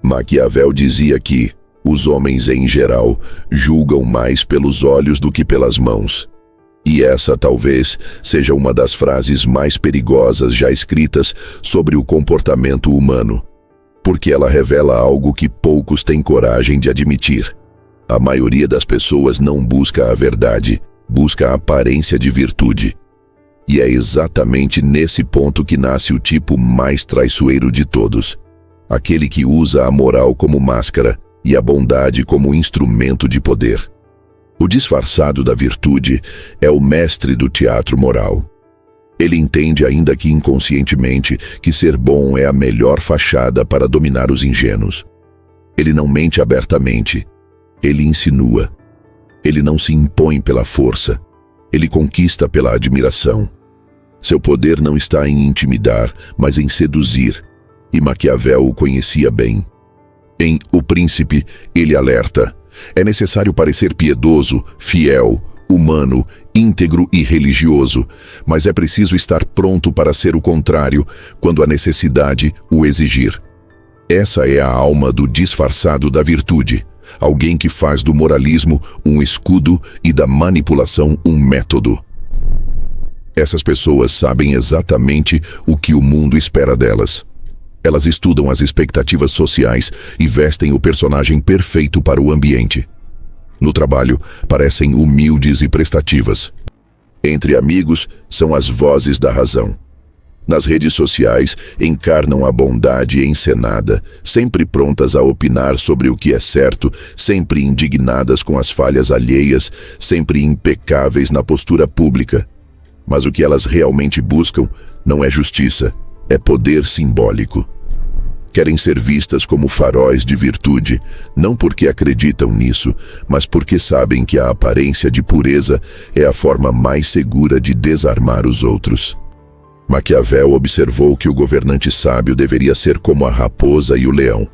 Maquiavel dizia que os homens em geral julgam mais pelos olhos do que pelas mãos. E essa talvez seja uma das frases mais perigosas já escritas sobre o comportamento humano, porque ela revela algo que poucos têm coragem de admitir. A maioria das pessoas não busca a verdade, busca a aparência de virtude. E é exatamente nesse ponto que nasce o tipo mais traiçoeiro de todos. Aquele que usa a moral como máscara e a bondade como instrumento de poder. O disfarçado da virtude é o mestre do teatro moral. Ele entende, ainda que inconscientemente, que ser bom é a melhor fachada para dominar os ingênuos. Ele não mente abertamente. Ele insinua. Ele não se impõe pela força. Ele conquista pela admiração. Seu poder não está em intimidar, mas em seduzir. E Maquiavel o conhecia bem. Em O Príncipe, ele alerta: é necessário parecer piedoso, fiel, humano, íntegro e religioso, mas é preciso estar pronto para ser o contrário, quando a necessidade o exigir. Essa é a alma do disfarçado da virtude, alguém que faz do moralismo um escudo e da manipulação um método. Essas pessoas sabem exatamente o que o mundo espera delas. Elas estudam as expectativas sociais e vestem o personagem perfeito para o ambiente. No trabalho, parecem humildes e prestativas. Entre amigos, são as vozes da razão. Nas redes sociais, encarnam a bondade encenada, sempre prontas a opinar sobre o que é certo, sempre indignadas com as falhas alheias, sempre impecáveis na postura pública. Mas o que elas realmente buscam não é justiça, é poder simbólico. Querem ser vistas como faróis de virtude, não porque acreditam nisso, mas porque sabem que a aparência de pureza é a forma mais segura de desarmar os outros. Maquiavel observou que o governante sábio deveria ser como a raposa e o leão.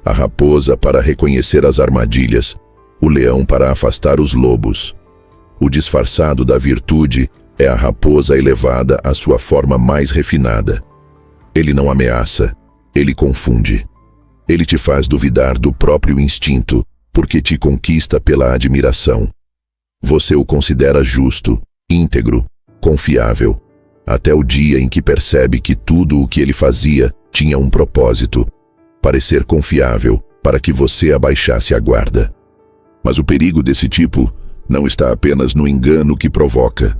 A raposa para reconhecer as armadilhas, o leão para afastar os lobos. O disfarçado da virtude é a raposa elevada à sua forma mais refinada. Ele não ameaça, ele confunde. Ele te faz duvidar do próprio instinto, porque te conquista pela admiração. Você o considera justo, íntegro, confiável, até o dia em que percebe que tudo o que ele fazia tinha um propósito: parecer confiável para que você abaixasse a guarda. Mas o perigo desse tipo não está apenas no engano que provoca.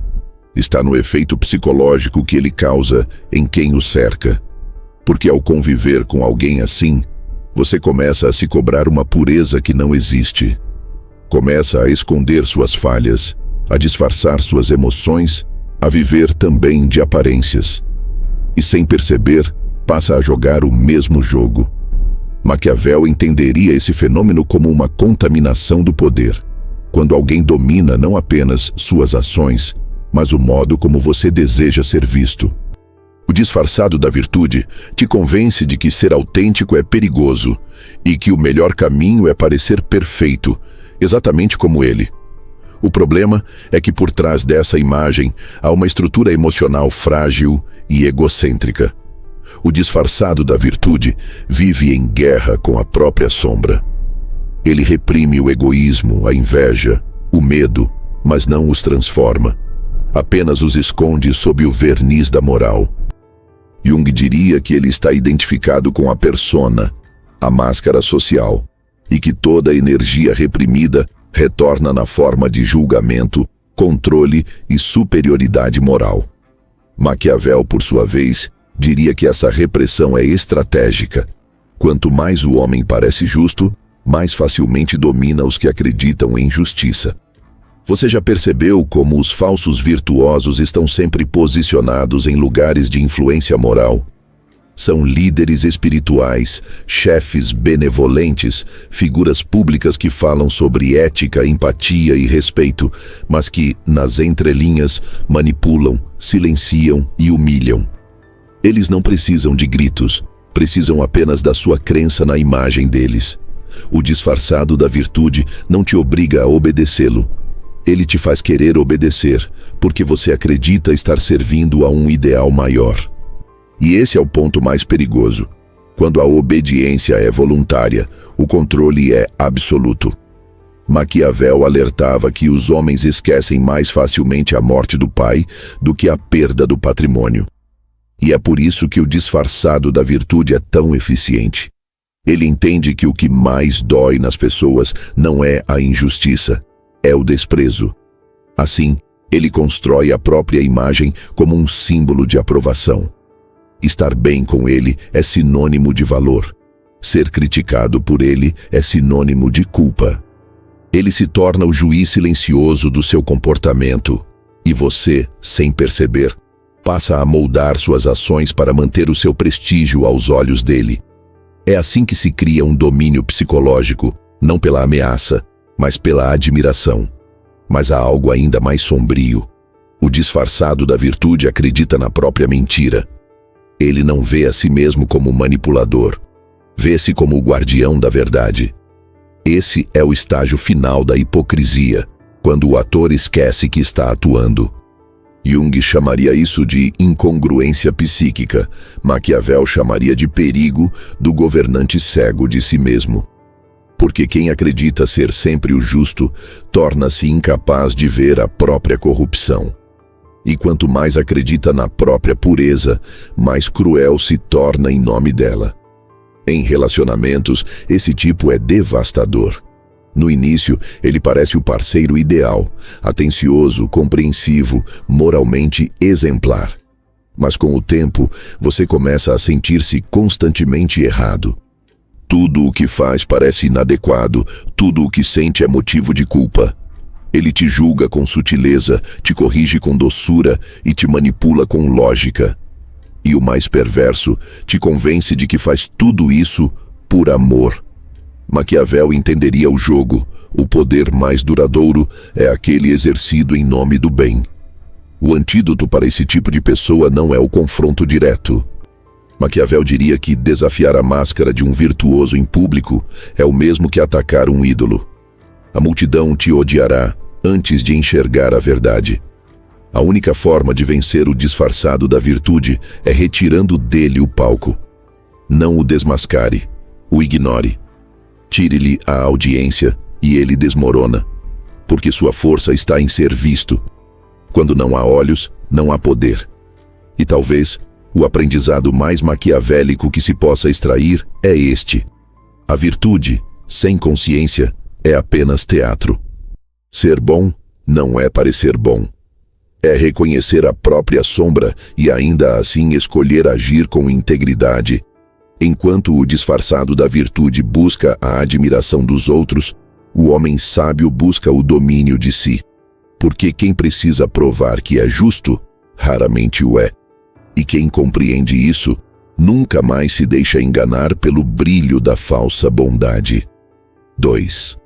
Está no efeito psicológico que ele causa em quem o cerca. Porque ao conviver com alguém assim, você começa a se cobrar uma pureza que não existe. Começa a esconder suas falhas, a disfarçar suas emoções, a viver também de aparências. E sem perceber, passa a jogar o mesmo jogo. Maquiavel entenderia esse fenômeno como uma contaminação do poder, quando alguém domina não apenas suas ações, mas o modo como você deseja ser visto. O disfarçado da virtude te convence de que ser autêntico é perigoso e que o melhor caminho é parecer perfeito, exatamente como ele. O problema é que por trás dessa imagem há uma estrutura emocional frágil e egocêntrica. O disfarçado da virtude vive em guerra com a própria sombra. Ele reprime o egoísmo, a inveja, o medo, mas não os transforma. Apenas os esconde sob o verniz da moral. Jung diria que ele está identificado com a persona, a máscara social, e que toda energia reprimida retorna na forma de julgamento, controle e superioridade moral. Maquiavel, por sua vez, diria que essa repressão é estratégica. Quanto mais o homem parece justo, mais facilmente domina os que acreditam em justiça. Você já percebeu como os falsos virtuosos estão sempre posicionados em lugares de influência moral? São líderes espirituais, chefes benevolentes, figuras públicas que falam sobre ética, empatia e respeito, mas que, nas entrelinhas, manipulam, silenciam e humilham. Eles não precisam de gritos, precisam apenas da sua crença na imagem deles. O disfarçado da virtude não te obriga a obedecê-lo. Ele te faz querer obedecer, porque você acredita estar servindo a um ideal maior. E esse é o ponto mais perigoso. Quando a obediência é voluntária, o controle é absoluto. Maquiavel alertava que os homens esquecem mais facilmente a morte do pai do que a perda do patrimônio. E é por isso que o disfarçado da virtude é tão eficiente. Ele entende que o que mais dói nas pessoas não é a injustiça, é o desprezo. Assim, ele constrói a própria imagem como um símbolo de aprovação. Estar bem com ele é sinônimo de valor. Ser criticado por ele é sinônimo de culpa. Ele se torna o juiz silencioso do seu comportamento, e você, sem perceber, passa a moldar suas ações para manter o seu prestígio aos olhos dele. É assim que se cria um domínio psicológico, não pela ameaça, mas pela admiração. Mas há algo ainda mais sombrio. O disfarçado da virtude acredita na própria mentira. Ele não vê a si mesmo como manipulador. Vê-se como o guardião da verdade. Esse é o estágio final da hipocrisia, quando o ator esquece que está atuando. Jung chamaria isso de incongruência psíquica. Maquiavel chamaria de perigo do governante cego de si mesmo. Porque quem acredita ser sempre o justo, torna-se incapaz de ver a própria corrupção. E quanto mais acredita na própria pureza, mais cruel se torna em nome dela. Em relacionamentos, esse tipo é devastador. No início, ele parece o parceiro ideal, atencioso, compreensivo, moralmente exemplar. Mas com o tempo, você começa a sentir-se constantemente errado. Tudo o que faz parece inadequado, tudo o que sente é motivo de culpa. Ele te julga com sutileza, te corrige com doçura e te manipula com lógica. E o mais perverso, te convence de que faz tudo isso por amor. Maquiavel entenderia o jogo. O poder mais duradouro é aquele exercido em nome do bem. O antídoto para esse tipo de pessoa não é o confronto direto. Maquiavel diria que desafiar a máscara de um virtuoso em público é o mesmo que atacar um ídolo. A multidão te odiará antes de enxergar a verdade. A única forma de vencer o disfarçado da virtude é retirando dele o palco. Não o desmascare, o ignore. Tire-lhe a audiência e ele desmorona, porque sua força está em ser visto. Quando não há olhos, não há poder. E talvez o aprendizado mais maquiavélico que se possa extrair é este: a virtude, sem consciência, é apenas teatro. Ser bom não é parecer bom. É reconhecer a própria sombra e ainda assim escolher agir com integridade. Enquanto o disfarçado da virtude busca a admiração dos outros, o homem sábio busca o domínio de si. Porque quem precisa provar que é justo, raramente o é. E quem compreende isso, nunca mais se deixa enganar pelo brilho da falsa bondade. 2.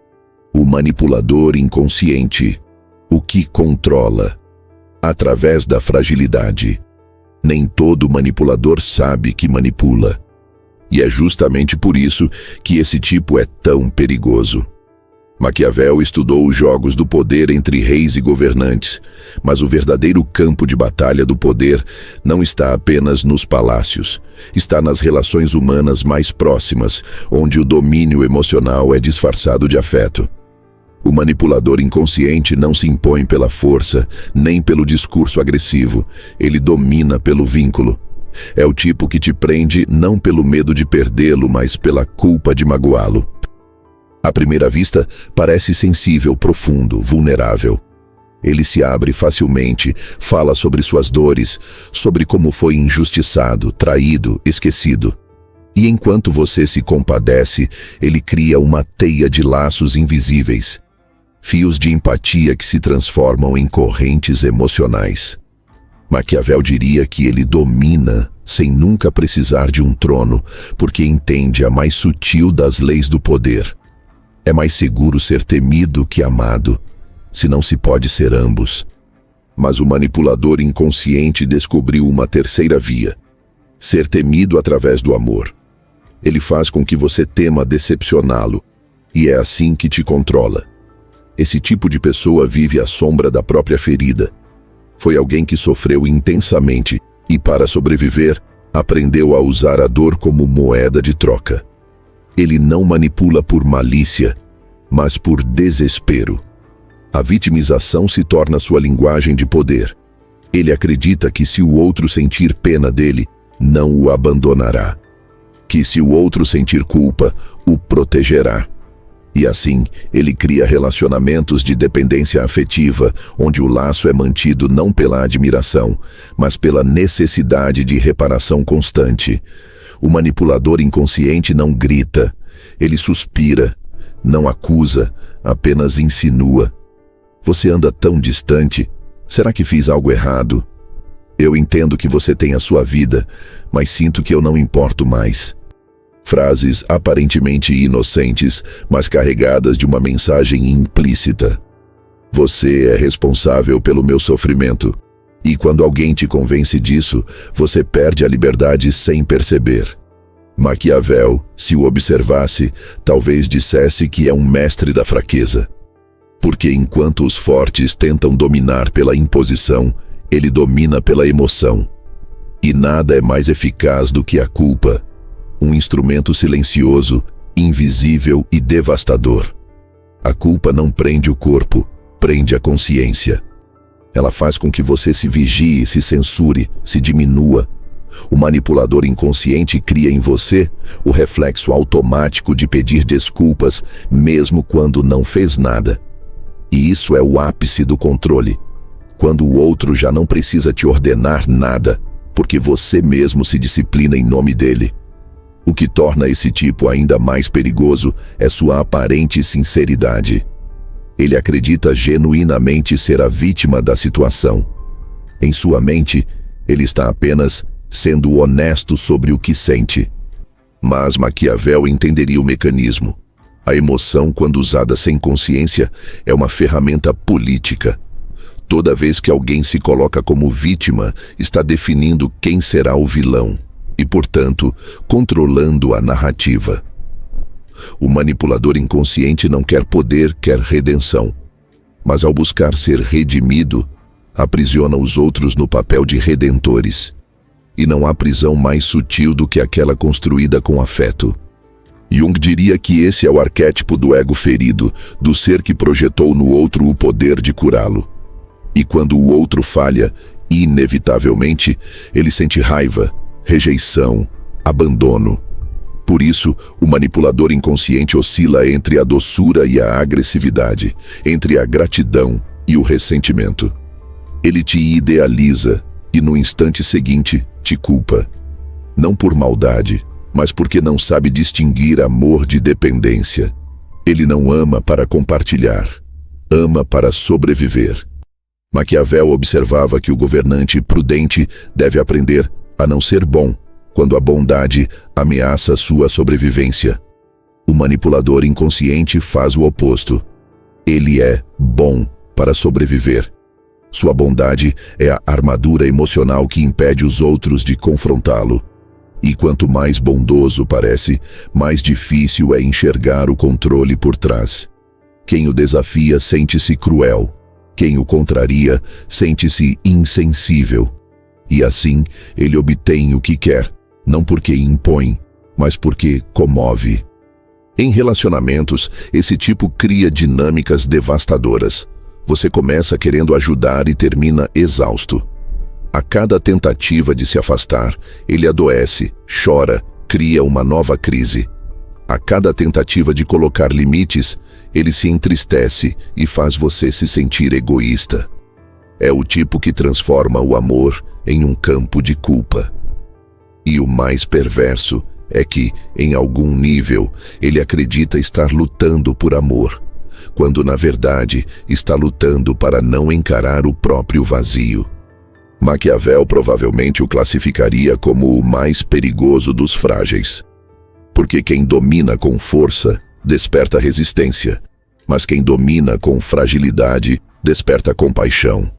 O manipulador inconsciente. O que controla? Através da fragilidade. Nem todo manipulador sabe que manipula. E é justamente por isso que esse tipo é tão perigoso. Maquiavel estudou os jogos do poder entre reis e governantes, mas o verdadeiro campo de batalha do poder não está apenas nos palácios, está nas relações humanas mais próximas, onde o domínio emocional é disfarçado de afeto. O manipulador inconsciente não se impõe pela força, nem pelo discurso agressivo, ele domina pelo vínculo. É o tipo que te prende não pelo medo de perdê-lo, mas pela culpa de magoá-lo. À primeira vista, parece sensível, profundo, vulnerável. Ele se abre facilmente, fala sobre suas dores, sobre como foi injustiçado, traído, esquecido. E enquanto você se compadece, ele cria uma teia de laços invisíveis, fios de empatia que se transformam em correntes emocionais. Maquiavel diria que ele domina sem nunca precisar de um trono, porque entende a mais sutil das leis do poder. É mais seguro ser temido que amado, se não se pode ser ambos. Mas o manipulador inconsciente descobriu uma terceira via: ser temido através do amor. Ele faz com que você tema decepcioná-lo, e é assim que te controla. Esse tipo de pessoa vive à sombra da própria ferida. Foi alguém que sofreu intensamente e, para sobreviver, Aprendeu a usar a dor como moeda de troca. Ele não manipula por malícia, mas por desespero. A vitimização se torna sua linguagem de poder. Ele acredita que se o outro sentir pena dele, não o abandonará. Que se o outro sentir culpa, o protegerá. E assim, ele cria relacionamentos de dependência afetiva, onde o laço é mantido não pela admiração, mas pela necessidade de reparação constante. O manipulador inconsciente não grita, ele suspira, não acusa, apenas insinua. Você anda tão distante, será que fiz algo errado? Eu entendo que você tem a sua vida, mas sinto que eu não importo mais. Frases aparentemente inocentes, mas carregadas de uma mensagem implícita. Você é responsável pelo meu sofrimento. E quando alguém te convence disso, você perde a liberdade sem perceber. Maquiavel, se o observasse, talvez dissesse que é um mestre da fraqueza. Porque enquanto os fortes tentam dominar pela imposição, ele domina pela emoção. E nada é mais eficaz do que a culpa. Um instrumento silencioso, invisível e devastador. A culpa não prende o corpo, prende a consciência. Ela faz com que você se vigie, se censure, se diminua. O manipulador inconsciente cria em você o reflexo automático de pedir desculpas, mesmo quando não fez nada. E isso é o ápice do controle. Quando o outro já não precisa te ordenar nada, porque você mesmo se disciplina em nome dele. O que torna esse tipo ainda mais perigoso é sua aparente sinceridade. Ele acredita genuinamente ser a vítima da situação. Em sua mente, ele está apenas sendo honesto sobre o que sente. Mas Maquiavel entenderia o mecanismo. A emoção, quando usada sem consciência, é uma ferramenta política. Toda vez que alguém se coloca como vítima, está definindo quem será o vilão. E, portanto, controlando a narrativa. O manipulador inconsciente não quer poder, quer redenção. Mas ao buscar ser redimido, aprisiona os outros no papel de redentores. E não há prisão mais sutil do que aquela construída com afeto. Jung diria que esse é o arquétipo do ego ferido, do ser que projetou no outro o poder de curá-lo. E quando o outro falha, inevitavelmente, ele sente raiva, rejeição, abandono. Por isso, o manipulador inconsciente oscila entre a doçura e a agressividade, entre a gratidão e o ressentimento. Ele te idealiza e no instante seguinte te culpa. Não por maldade, mas porque não sabe distinguir amor de dependência. Ele não ama para compartilhar, ama para sobreviver. Maquiavel observava que o governante prudente deve aprender a não ser bom, quando a bondade ameaça sua sobrevivência. O manipulador inconsciente faz o oposto. Ele é bom para sobreviver. Sua bondade é a armadura emocional que impede os outros de confrontá-lo. E quanto mais bondoso parece, mais difícil é enxergar o controle por trás. Quem o desafia sente-se cruel. Quem o contraria sente-se insensível. E assim, ele obtém o que quer, não porque impõe, mas porque comove. Em relacionamentos, esse tipo cria dinâmicas devastadoras. Você começa querendo ajudar e termina exausto. A cada tentativa de se afastar, ele adoece, chora, cria uma nova crise. A cada tentativa de colocar limites, ele se entristece e faz você se sentir egoísta. É o tipo que transforma o amor em um campo de culpa. E o mais perverso é que, em algum nível, ele acredita estar lutando por amor, quando na verdade está lutando para não encarar o próprio vazio. Maquiavel provavelmente o classificaria como o mais perigoso dos frágeis. Porque quem domina com força desperta resistência, mas quem domina com fragilidade desperta compaixão.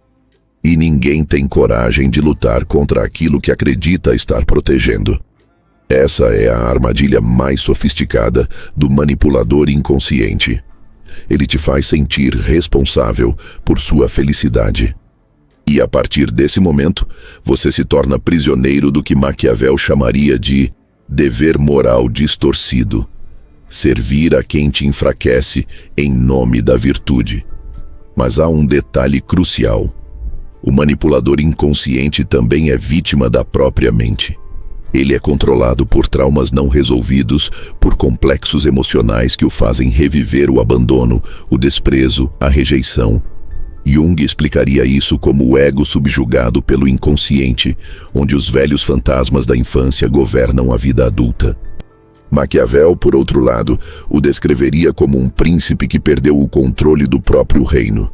E ninguém tem coragem de lutar contra aquilo que acredita estar protegendo. Essa é a armadilha mais sofisticada do manipulador inconsciente. Ele te faz sentir responsável por sua felicidade. E a partir desse momento, você se torna prisioneiro do que Maquiavel chamaria de dever moral distorcido. Servir a quem te enfraquece em nome da virtude. Mas há um detalhe crucial. O manipulador inconsciente também é vítima da própria mente. Ele é controlado por traumas não resolvidos, por complexos emocionais que o fazem reviver o abandono, o desprezo, a rejeição. Jung explicaria isso como o ego subjugado pelo inconsciente, onde os velhos fantasmas da infância governam a vida adulta. Maquiavel, por outro lado, o descreveria como um príncipe que perdeu o controle do próprio reino.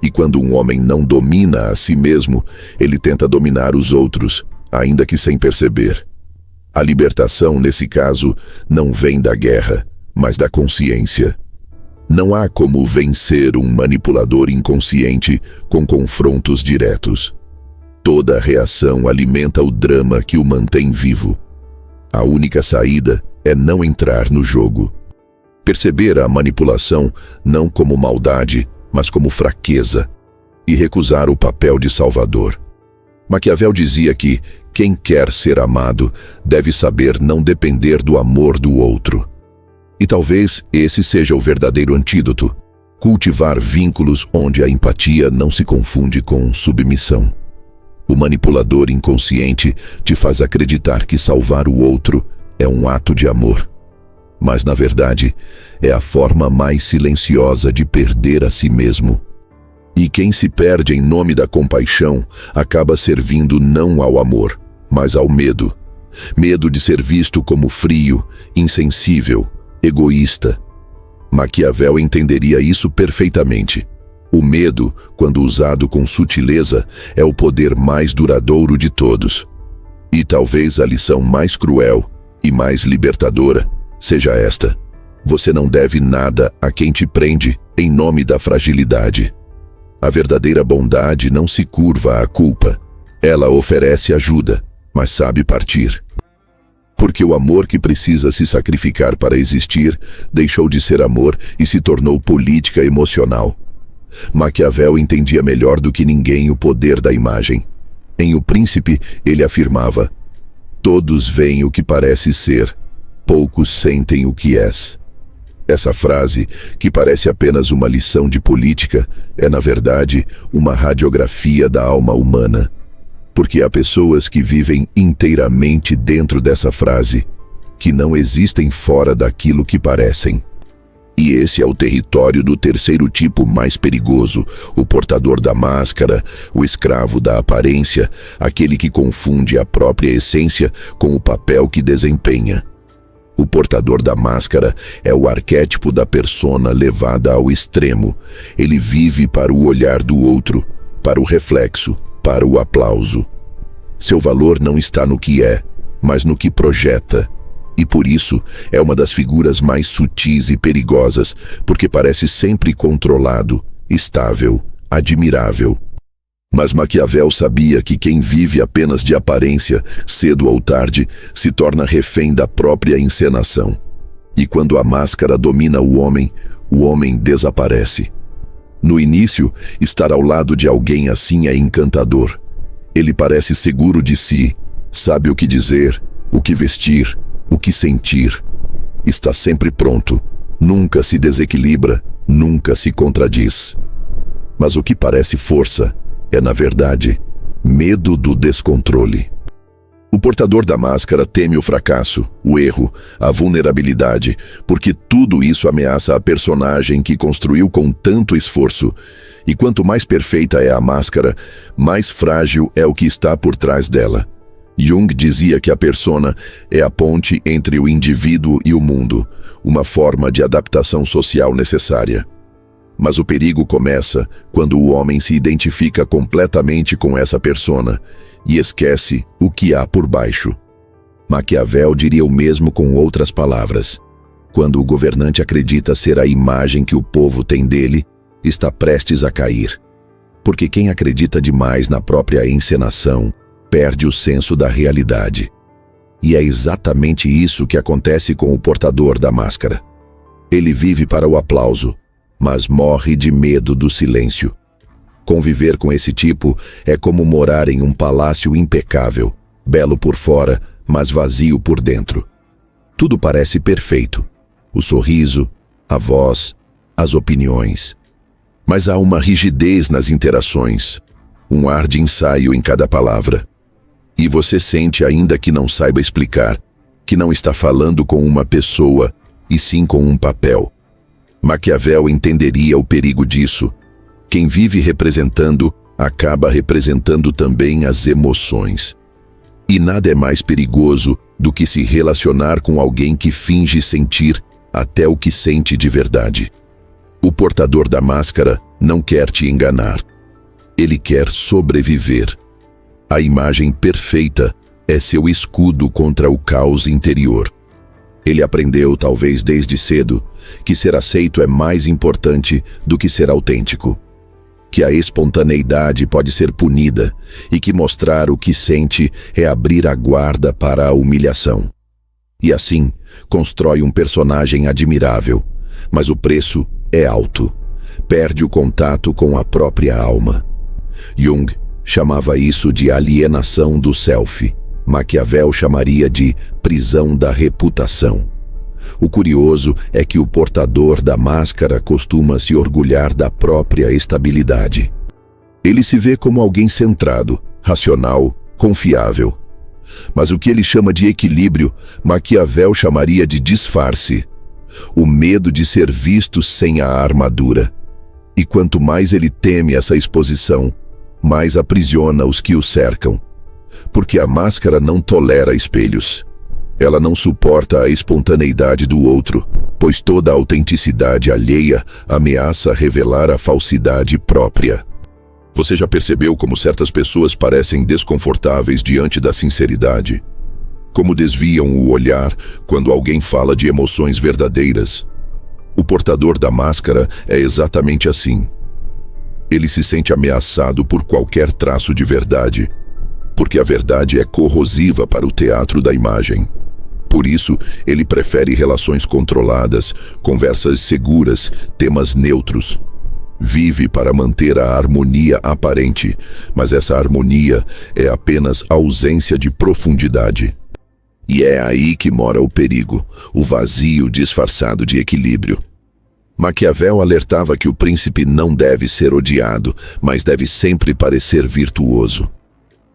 E quando um homem não domina a si mesmo, ele tenta dominar os outros, ainda que sem perceber. A libertação, nesse caso, não vem da guerra, mas da consciência. Não há como vencer um manipulador inconsciente com confrontos diretos. Toda reação alimenta o drama que o mantém vivo. A única saída é não entrar no jogo. Perceber a manipulação não como maldade, mas como fraqueza, e recusar o papel de salvador. Maquiavel dizia que quem quer ser amado deve saber não depender do amor do outro. E talvez esse seja o verdadeiro antídoto: cultivar vínculos onde a empatia não se confunde com submissão. O manipulador inconsciente te faz acreditar que salvar o outro é um ato de amor. Mas, na verdade, é a forma mais silenciosa de perder a si mesmo. E quem se perde em nome da compaixão acaba servindo não ao amor, mas ao medo. Medo de ser visto como frio, insensível, egoísta. Maquiavel entenderia isso perfeitamente. O medo, quando usado com sutileza, é o poder mais duradouro de todos. E talvez a lição mais cruel e mais libertadora seja esta: você não deve nada a quem te prende em nome da fragilidade. A verdadeira bondade não se curva à culpa. Ela oferece ajuda, mas sabe partir. Porque o amor que precisa se sacrificar para existir deixou de ser amor e se tornou política emocional. Maquiavel entendia melhor do que ninguém o poder da imagem. Em O Príncipe, ele afirmava: todos veem o que parece ser, poucos sentem o que és. Essa frase, que parece apenas uma lição de política, é na verdade uma radiografia da alma humana. Porque há pessoas que vivem inteiramente dentro dessa frase, que não existem fora daquilo que parecem. E esse é o território do terceiro tipo mais perigoso, o portador da máscara, o escravo da aparência, aquele que confunde a própria essência com o papel que desempenha. O portador da máscara é o arquétipo da persona levada ao extremo. Ele vive para o olhar do outro, para o reflexo, para o aplauso. Seu valor não está no que é, mas no que projeta. E por isso é uma das figuras mais sutis e perigosas, porque parece sempre controlado, estável, admirável. Mas Maquiavel sabia que quem vive apenas de aparência, cedo ou tarde, se torna refém da própria encenação. E quando a máscara domina o homem desaparece. No início, estar ao lado de alguém assim é encantador. Ele parece seguro de si, sabe o que dizer, o que vestir, o que sentir. Está sempre pronto, nunca se desequilibra, nunca se contradiz. Mas o que parece força é, na verdade, medo do descontrole. O portador da máscara teme o fracasso, o erro, a vulnerabilidade, porque tudo isso ameaça a personagem que construiu com tanto esforço. E quanto mais perfeita é a máscara, mais frágil é o que está por trás dela. Jung dizia que a persona é a ponte entre o indivíduo e o mundo, uma forma de adaptação social necessária. Mas o perigo começa quando o homem se identifica completamente com essa persona e esquece o que há por baixo. Maquiavel diria o mesmo com outras palavras. Quando o governante acredita ser a imagem que o povo tem dele, está prestes a cair. Porque quem acredita demais na própria encenação perde o senso da realidade. E é exatamente isso que acontece com o portador da máscara. Ele vive para o aplauso, mas morre de medo do silêncio. Conviver com esse tipo é como morar em um palácio impecável, belo por fora, mas vazio por dentro. Tudo parece perfeito. O sorriso, a voz, as opiniões. Mas há uma rigidez nas interações, um ar de ensaio em cada palavra. E você sente, ainda que não saiba explicar, que não está falando com uma pessoa, e sim com um papel. Maquiavel entenderia o perigo disso. Quem vive representando, acaba representando também as emoções. E nada é mais perigoso do que se relacionar com alguém que finge sentir até o que sente de verdade. O portador da máscara não quer te enganar. Ele quer sobreviver. A imagem perfeita é seu escudo contra o caos interior. Ele aprendeu, talvez desde cedo, que ser aceito é mais importante do que ser autêntico. Que a espontaneidade pode ser punida e que mostrar o que sente é abrir a guarda para a humilhação. E assim, constrói um personagem admirável, mas o preço é alto. Perde o contato com a própria alma. Jung chamava isso de alienação do self. Maquiavel chamaria de prisão da reputação. O curioso é que o portador da máscara costuma se orgulhar da própria estabilidade. Ele se vê como alguém centrado, racional, confiável. Mas o que ele chama de equilíbrio, Maquiavel chamaria de disfarce. O medo de ser visto sem a armadura. E quanto mais ele teme essa exposição, mais aprisiona os que o cercam. Porque a máscara não tolera espelhos. Ela não suporta a espontaneidade do outro, pois toda a autenticidade alheia ameaça revelar a falsidade própria. Você já percebeu como certas pessoas parecem desconfortáveis diante da sinceridade? Como desviam o olhar quando alguém fala de emoções verdadeiras? O portador da máscara é exatamente assim. Ele se sente ameaçado por qualquer traço de verdade, porque a verdade é corrosiva para o teatro da imagem. Por isso, ele prefere relações controladas, conversas seguras, temas neutros. Vive para manter a harmonia aparente, mas essa harmonia é apenas ausência de profundidade. E é aí que mora o perigo, o vazio disfarçado de equilíbrio. Maquiavel alertava que o príncipe não deve ser odiado, mas deve sempre parecer virtuoso.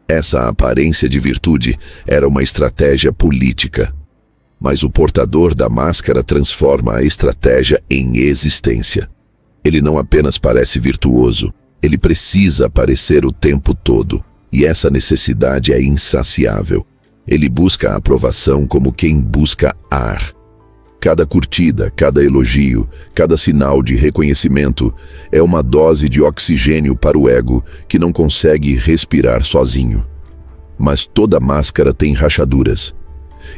Essa aparência de virtude era uma estratégia política. Mas o portador da máscara transforma a estratégia em existência. Ele não apenas parece virtuoso, ele precisa parecer o tempo todo. E essa necessidade é insaciável. Ele busca a aprovação como quem busca ar. Cada curtida, cada elogio, cada sinal de reconhecimento é uma dose de oxigênio para o ego que não consegue respirar sozinho. Mas toda máscara tem rachaduras.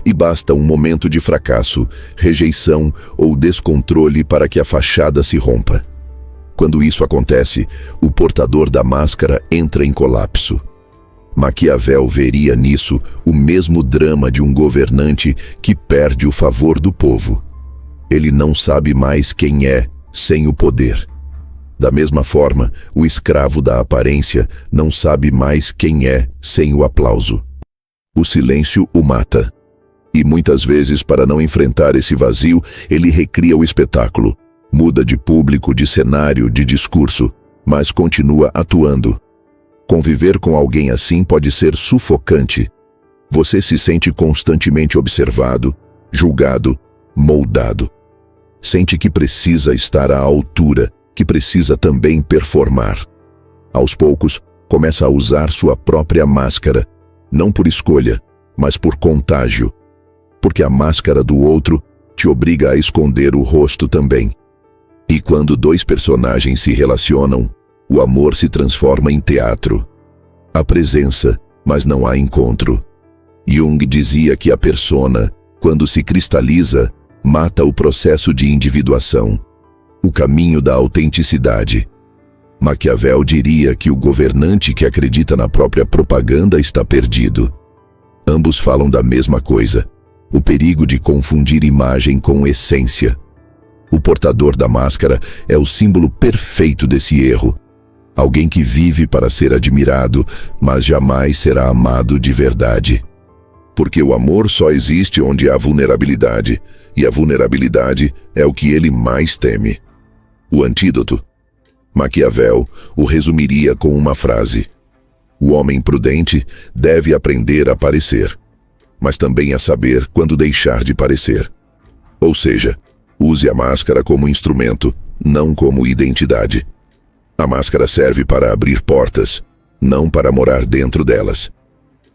E basta um momento de fracasso, rejeição ou descontrole para que a fachada se rompa. Quando isso acontece, o portador da máscara entra em colapso. Maquiavel veria nisso o mesmo drama de um governante que perde o favor do povo. Ele não sabe mais quem é sem o poder. Da mesma forma, o escravo da aparência não sabe mais quem é sem o aplauso. O silêncio o mata. E muitas vezes, para não enfrentar esse vazio, ele recria o espetáculo. Muda de público, de cenário, de discurso, mas continua atuando. Conviver com alguém assim pode ser sufocante. Você se sente constantemente observado, julgado, moldado. Sente que precisa estar à altura, que precisa também performar. Aos poucos, começa a usar sua própria máscara, não por escolha, mas por contágio. Porque a máscara do outro te obriga a esconder o rosto também. E quando dois personagens se relacionam, o amor se transforma em teatro. Há presença, mas não há encontro. Jung dizia que a persona, quando se cristaliza, mata o processo de individuação, o caminho da autenticidade. Maquiavel diria que o governante que acredita na própria propaganda está perdido. Ambos falam da mesma coisa. O perigo de confundir imagem com essência. O portador da máscara é o símbolo perfeito desse erro. alguém que vive para ser admirado, mas jamais será amado de verdade. Porque o amor só existe onde há vulnerabilidade, e a vulnerabilidade é o que ele mais teme. O antídoto. Maquiavel o resumiria com uma frase: o homem prudente deve aprender a parecer, mas também a saber quando deixar de parecer. Ou seja, use a máscara como instrumento, não como identidade. A máscara serve para abrir portas, não para morar dentro delas.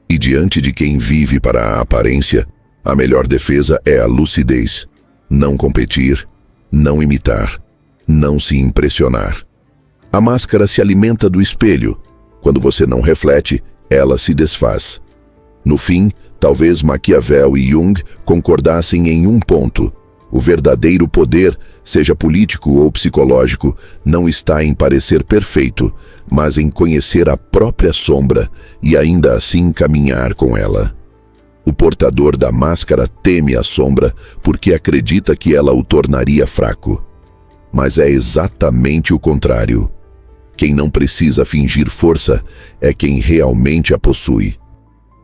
E diante de quem vive para a aparência, a melhor defesa é a lucidez. Não competir, não imitar, não se impressionar. A máscara se alimenta do espelho. Quando você não reflete, ela se desfaz. No fim, talvez Maquiavel e Jung concordassem em um ponto: o verdadeiro poder, seja político ou psicológico, não está em parecer perfeito, mas em conhecer a própria sombra e ainda assim caminhar com ela. O portador da máscara teme a sombra porque acredita que ela o tornaria fraco. Mas é exatamente o contrário. Quem não precisa fingir força é quem realmente a possui.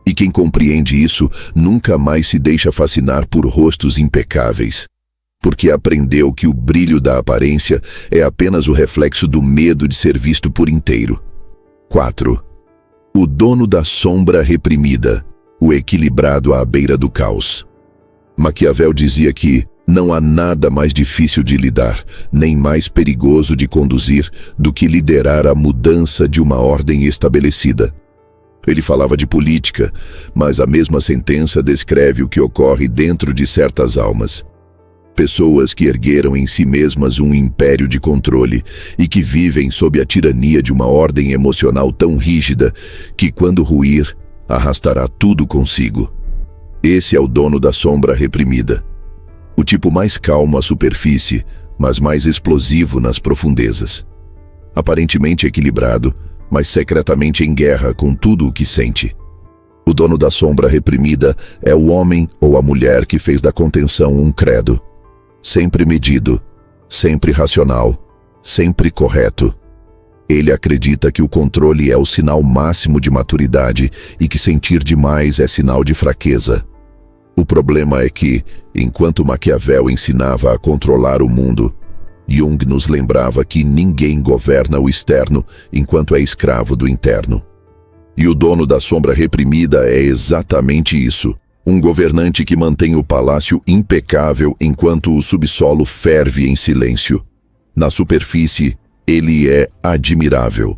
E quem compreende isso nunca mais se deixa fascinar por rostos impecáveis, porque aprendeu que o brilho da aparência é apenas o reflexo do medo de ser visto por inteiro. 4. O dono da sombra reprimida, o equilibrado à beira do caos. Maquiavel dizia que não há nada mais difícil de lidar, nem mais perigoso de conduzir, do que liderar a mudança de uma ordem estabelecida. Ele falava de política, mas a mesma sentença descreve o que ocorre dentro de certas almas. Pessoas que ergueram em si mesmas um império de controle e que vivem sob a tirania de uma ordem emocional tão rígida que, quando ruir, arrastará tudo consigo. Esse é o dono da sombra reprimida. O tipo mais calmo à superfície, mas mais explosivo nas profundezas. Aparentemente equilibrado, mas secretamente em guerra com tudo o que sente. O dono da sombra reprimida é o homem ou a mulher que fez da contenção um credo. Sempre medido, sempre racional, sempre correto. Ele acredita que o controle é o sinal máximo de maturidade e que sentir demais é sinal de fraqueza. O problema é que, enquanto Maquiavel ensinava a controlar o mundo, Jung nos lembrava que ninguém governa o externo enquanto é escravo do interno. E o dono da sombra reprimida é exatamente isso. Um governante que mantém o palácio impecável enquanto o subsolo ferve em silêncio. Na superfície, ele é admirável.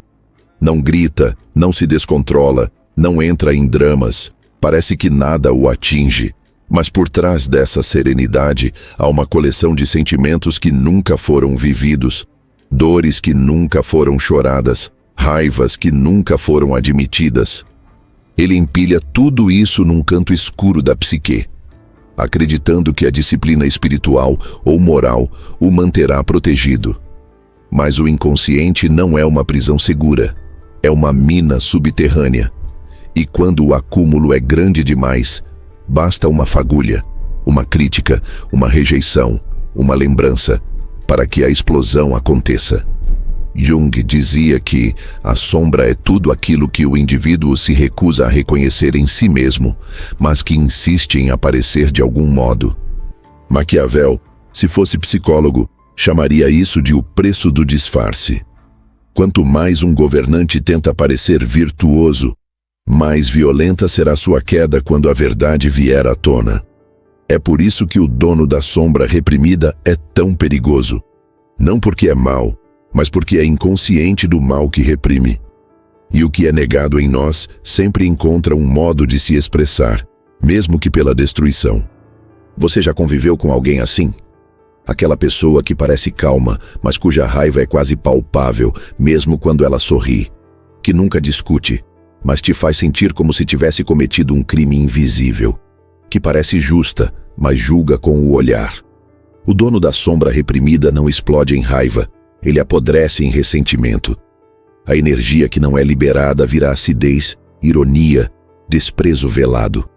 Não grita, não se descontrola, não entra em dramas. Parece que nada o atinge. Mas por trás dessa serenidade há uma coleção de sentimentos que nunca foram vividos, dores que nunca foram choradas, raivas que nunca foram admitidas. Ele empilha tudo isso num canto escuro da psique, acreditando que a disciplina espiritual ou moral o manterá protegido. Mas o inconsciente não é uma prisão segura, é uma mina subterrânea. E quando o acúmulo é grande demais, basta uma fagulha, uma crítica, uma rejeição, uma lembrança, para que a explosão aconteça. Jung dizia que a sombra é tudo aquilo que o indivíduo se recusa a reconhecer em si mesmo, mas que insiste em aparecer de algum modo. Maquiavel, se fosse psicólogo, chamaria isso de o preço do disfarce. Quanto mais um governante tenta parecer virtuoso, mais violenta será sua queda quando a verdade vier à tona. É por isso que o dono da sombra reprimida é tão perigoso. Não porque é mau, mas porque é inconsciente do mal que reprime. E o que é negado em nós sempre encontra um modo de se expressar, mesmo que pela destruição. Você já conviveu com alguém assim? Aquela pessoa que parece calma, mas cuja raiva é quase palpável, mesmo quando ela sorri. Que nunca discute, mas te faz sentir como se tivesse cometido um crime invisível. Que parece justa, mas julga com o olhar. O dono da sombra reprimida não explode em raiva, ele apodrece em ressentimento. A energia que não é liberada vira acidez, ironia, desprezo velado.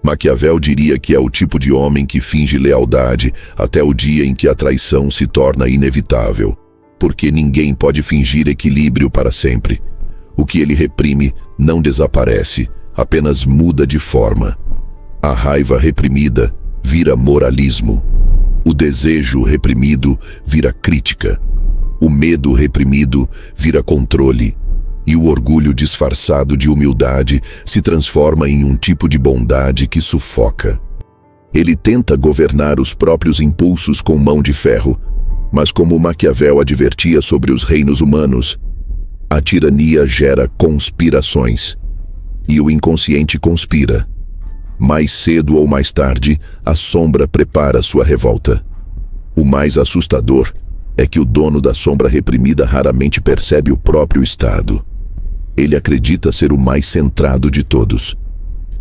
Maquiavel diria que é o tipo de homem que finge lealdade até o dia em que a traição se torna inevitável. Porque ninguém pode fingir equilíbrio para sempre. O que ele reprime não desaparece, apenas muda de forma. A raiva reprimida vira moralismo. O desejo reprimido vira crítica. O medo reprimido vira controle. E o orgulho disfarçado de humildade se transforma em um tipo de bondade que sufoca. Ele tenta governar os próprios impulsos com mão de ferro, mas como Maquiavel advertia sobre os reinos humanos, a tirania gera conspirações. E o inconsciente conspira. Mais cedo ou mais tarde, a sombra prepara sua revolta. O mais assustador é que o dono da sombra reprimida raramente percebe o próprio estado. Ele acredita ser o mais centrado de todos.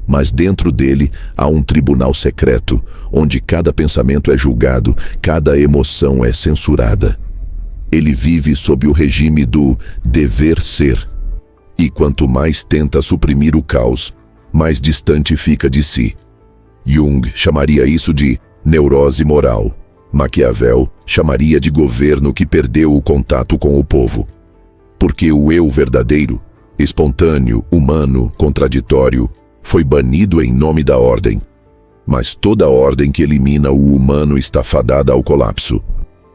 Mas dentro dele há um tribunal secreto, onde cada pensamento é julgado, cada emoção é censurada. Ele vive sob o regime do dever ser. E quanto mais tenta suprimir o caos, mais distante fica de si. Jung chamaria isso de neurose moral. Maquiavel chamaria de governo que perdeu o contato com o povo. Porque o eu verdadeiro, espontâneo, humano, contraditório, foi banido em nome da ordem. Mas toda ordem que elimina o humano está fadada ao colapso.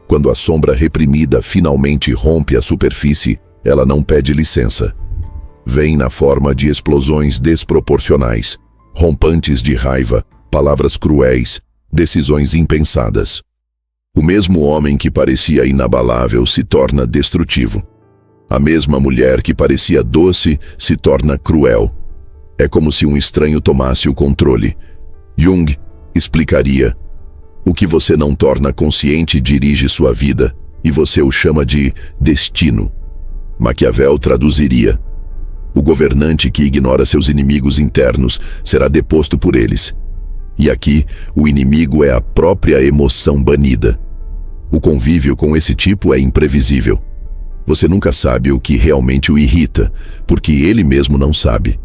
Quando a sombra reprimida finalmente rompe a superfície, ela não pede licença. Vem na forma de explosões desproporcionais, rompantes de raiva, palavras cruéis, decisões impensadas. O mesmo homem que parecia inabalável se torna destrutivo. A mesma mulher que parecia doce se torna cruel. É como se um estranho tomasse o controle. Jung explicaria: o que você não torna consciente dirige sua vida, e você o chama de destino. Maquiavel traduziria: o governante que ignora seus inimigos internos será deposto por eles. E aqui, o inimigo é a própria emoção banida. O convívio com esse tipo é imprevisível. Você nunca sabe o que realmente o irrita, porque ele mesmo não sabe.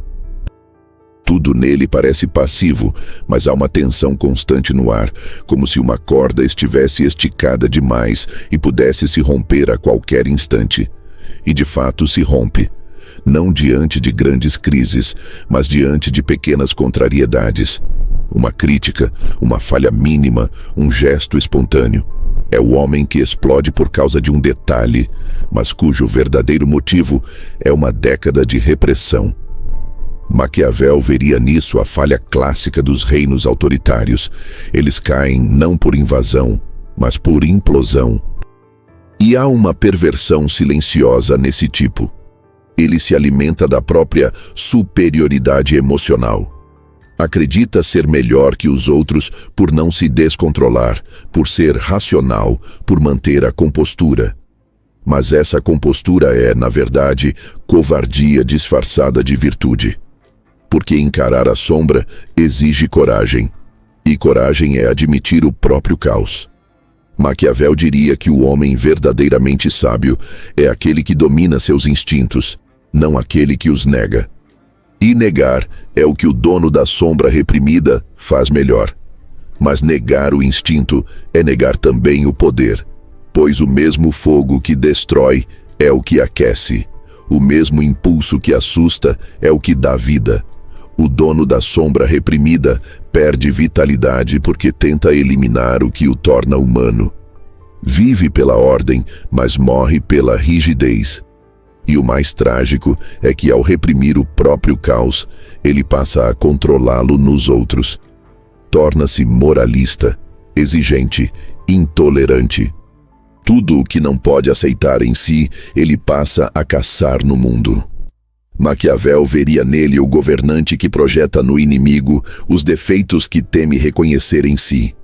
Tudo nele parece passivo, mas há uma tensão constante no ar, como se uma corda estivesse esticada demais e pudesse se romper a qualquer instante. E de fato se rompe. Não diante de grandes crises, mas diante de pequenas contrariedades. Uma crítica, uma falha mínima, um gesto espontâneo. É o homem que explode por causa de um detalhe, mas cujo verdadeiro motivo é uma década de repressão. Maquiavel veria nisso a falha clássica dos reinos autoritários. Eles caem não por invasão, mas por implosão. E há uma perversão silenciosa nesse tipo. Ele se alimenta da própria superioridade emocional. Acredita ser melhor que os outros por não se descontrolar, por ser racional, por manter a compostura. Mas essa compostura é, na verdade, covardia disfarçada de virtude. Porque encarar a sombra exige coragem, e coragem é admitir o próprio caos. Maquiavel diria que o homem verdadeiramente sábio é aquele que domina seus instintos, não aquele que os nega. E negar é o que o dono da sombra reprimida faz melhor. Mas negar o instinto é negar também o poder, pois o mesmo fogo que destrói é o que aquece. O mesmo impulso que assusta é o que dá vida. O dono da sombra reprimida perde vitalidade porque tenta eliminar o que o torna humano. Vive pela ordem, mas morre pela rigidez. E o mais trágico é que, ao reprimir o próprio caos, ele passa a controlá-lo nos outros. Torna-se moralista, exigente, intolerante. Tudo o que não pode aceitar em si, ele passa a caçar no mundo. Maquiavel veria nele o governante que projeta no inimigo os defeitos que teme reconhecer em si.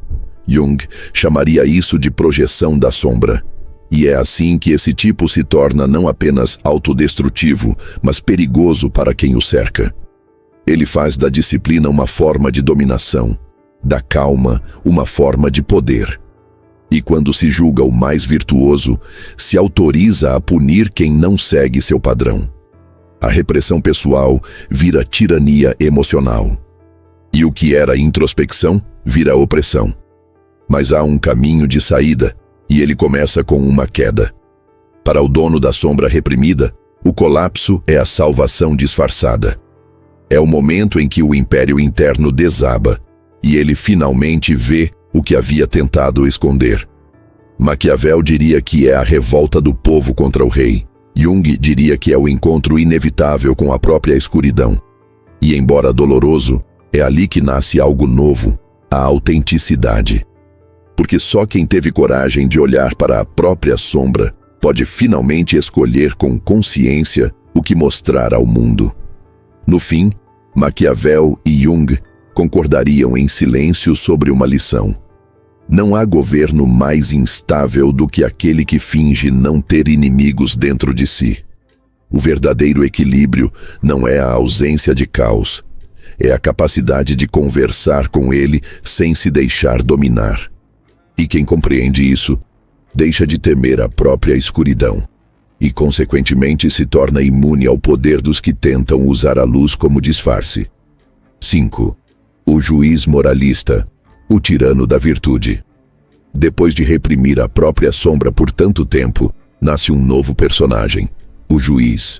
Jung chamaria isso de projeção da sombra. E é assim que esse tipo se torna não apenas autodestrutivo, mas perigoso para quem o cerca. Ele faz da disciplina uma forma de dominação, da calma uma forma de poder. E quando se julga o mais virtuoso, se autoriza a punir quem não segue seu padrão. A repressão pessoal vira tirania emocional. E o que era introspecção vira opressão. Mas há um caminho de saída, e ele começa com uma queda. Para o dono da sombra reprimida, o colapso é a salvação disfarçada. É o momento em que o império interno desaba e ele finalmente vê o que havia tentado esconder. Maquiavel diria que é a revolta do povo contra o rei. Jung diria que é o encontro inevitável com a própria escuridão. E embora doloroso, é ali que nasce algo novo, a autenticidade. Porque só quem teve coragem de olhar para a própria sombra pode finalmente escolher com consciência o que mostrar ao mundo. No fim, Maquiavel e Jung concordariam em silêncio sobre uma lição. Não há governo mais instável do que aquele que finge não ter inimigos dentro de si. O verdadeiro equilíbrio não é a ausência de caos, é a capacidade de conversar com ele sem se deixar dominar. E quem compreende isso, deixa de temer a própria escuridão e, consequentemente, se torna imune ao poder dos que tentam usar a luz como disfarce. 5. O juiz moralista, o tirano da virtude. Depois de reprimir a própria sombra por tanto tempo, nasce um novo personagem, o juiz.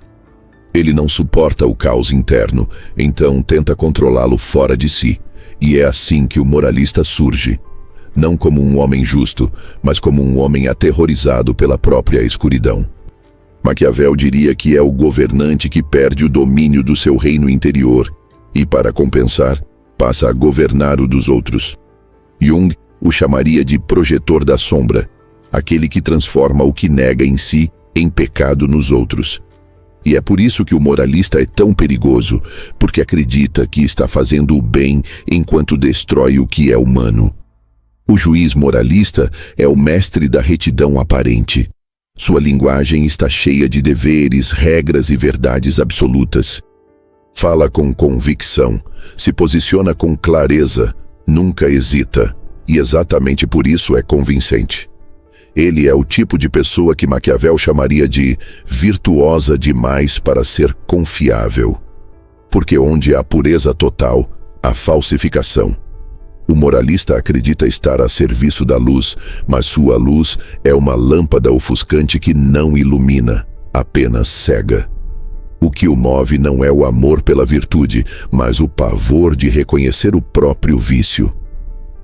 Ele não suporta o caos interno, então tenta controlá-lo fora de si, e é assim que o moralista surge. Não como um homem justo, mas como um homem aterrorizado pela própria escuridão. Maquiavel diria que é o governante que perde o domínio do seu reino interior e, para compensar, passa a governar o dos outros. Jung o chamaria de projetor da sombra, aquele que transforma o que nega em si em pecado nos outros. E é por isso que o moralista é tão perigoso, porque acredita que está fazendo o bem enquanto destrói o que é humano. O juiz moralista é o mestre da retidão aparente. Sua linguagem está cheia de deveres, regras e verdades absolutas. Fala com convicção, se posiciona com clareza, nunca hesita, e exatamente por isso é convincente. Ele é o tipo de pessoa que Maquiavel chamaria de virtuosa demais para ser confiável. Porque onde há pureza total, há falsificação. O moralista acredita estar a serviço da luz, mas sua luz é uma lâmpada ofuscante que não ilumina, apenas cega. O que o move não é o amor pela virtude, mas o pavor de reconhecer o próprio vício.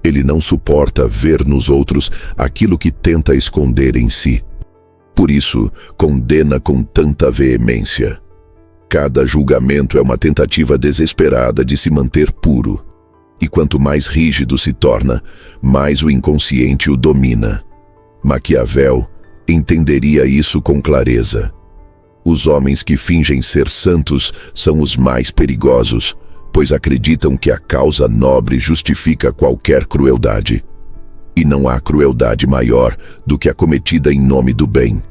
Ele não suporta ver nos outros aquilo que tenta esconder em si. Por isso, condena com tanta veemência. Cada julgamento é uma tentativa desesperada de se manter puro. E quanto mais rígido se torna, mais o inconsciente o domina. Maquiavel entenderia isso com clareza. Os homens que fingem ser santos são os mais perigosos, pois acreditam que a causa nobre justifica qualquer crueldade. E não há crueldade maior do que a cometida em nome do bem.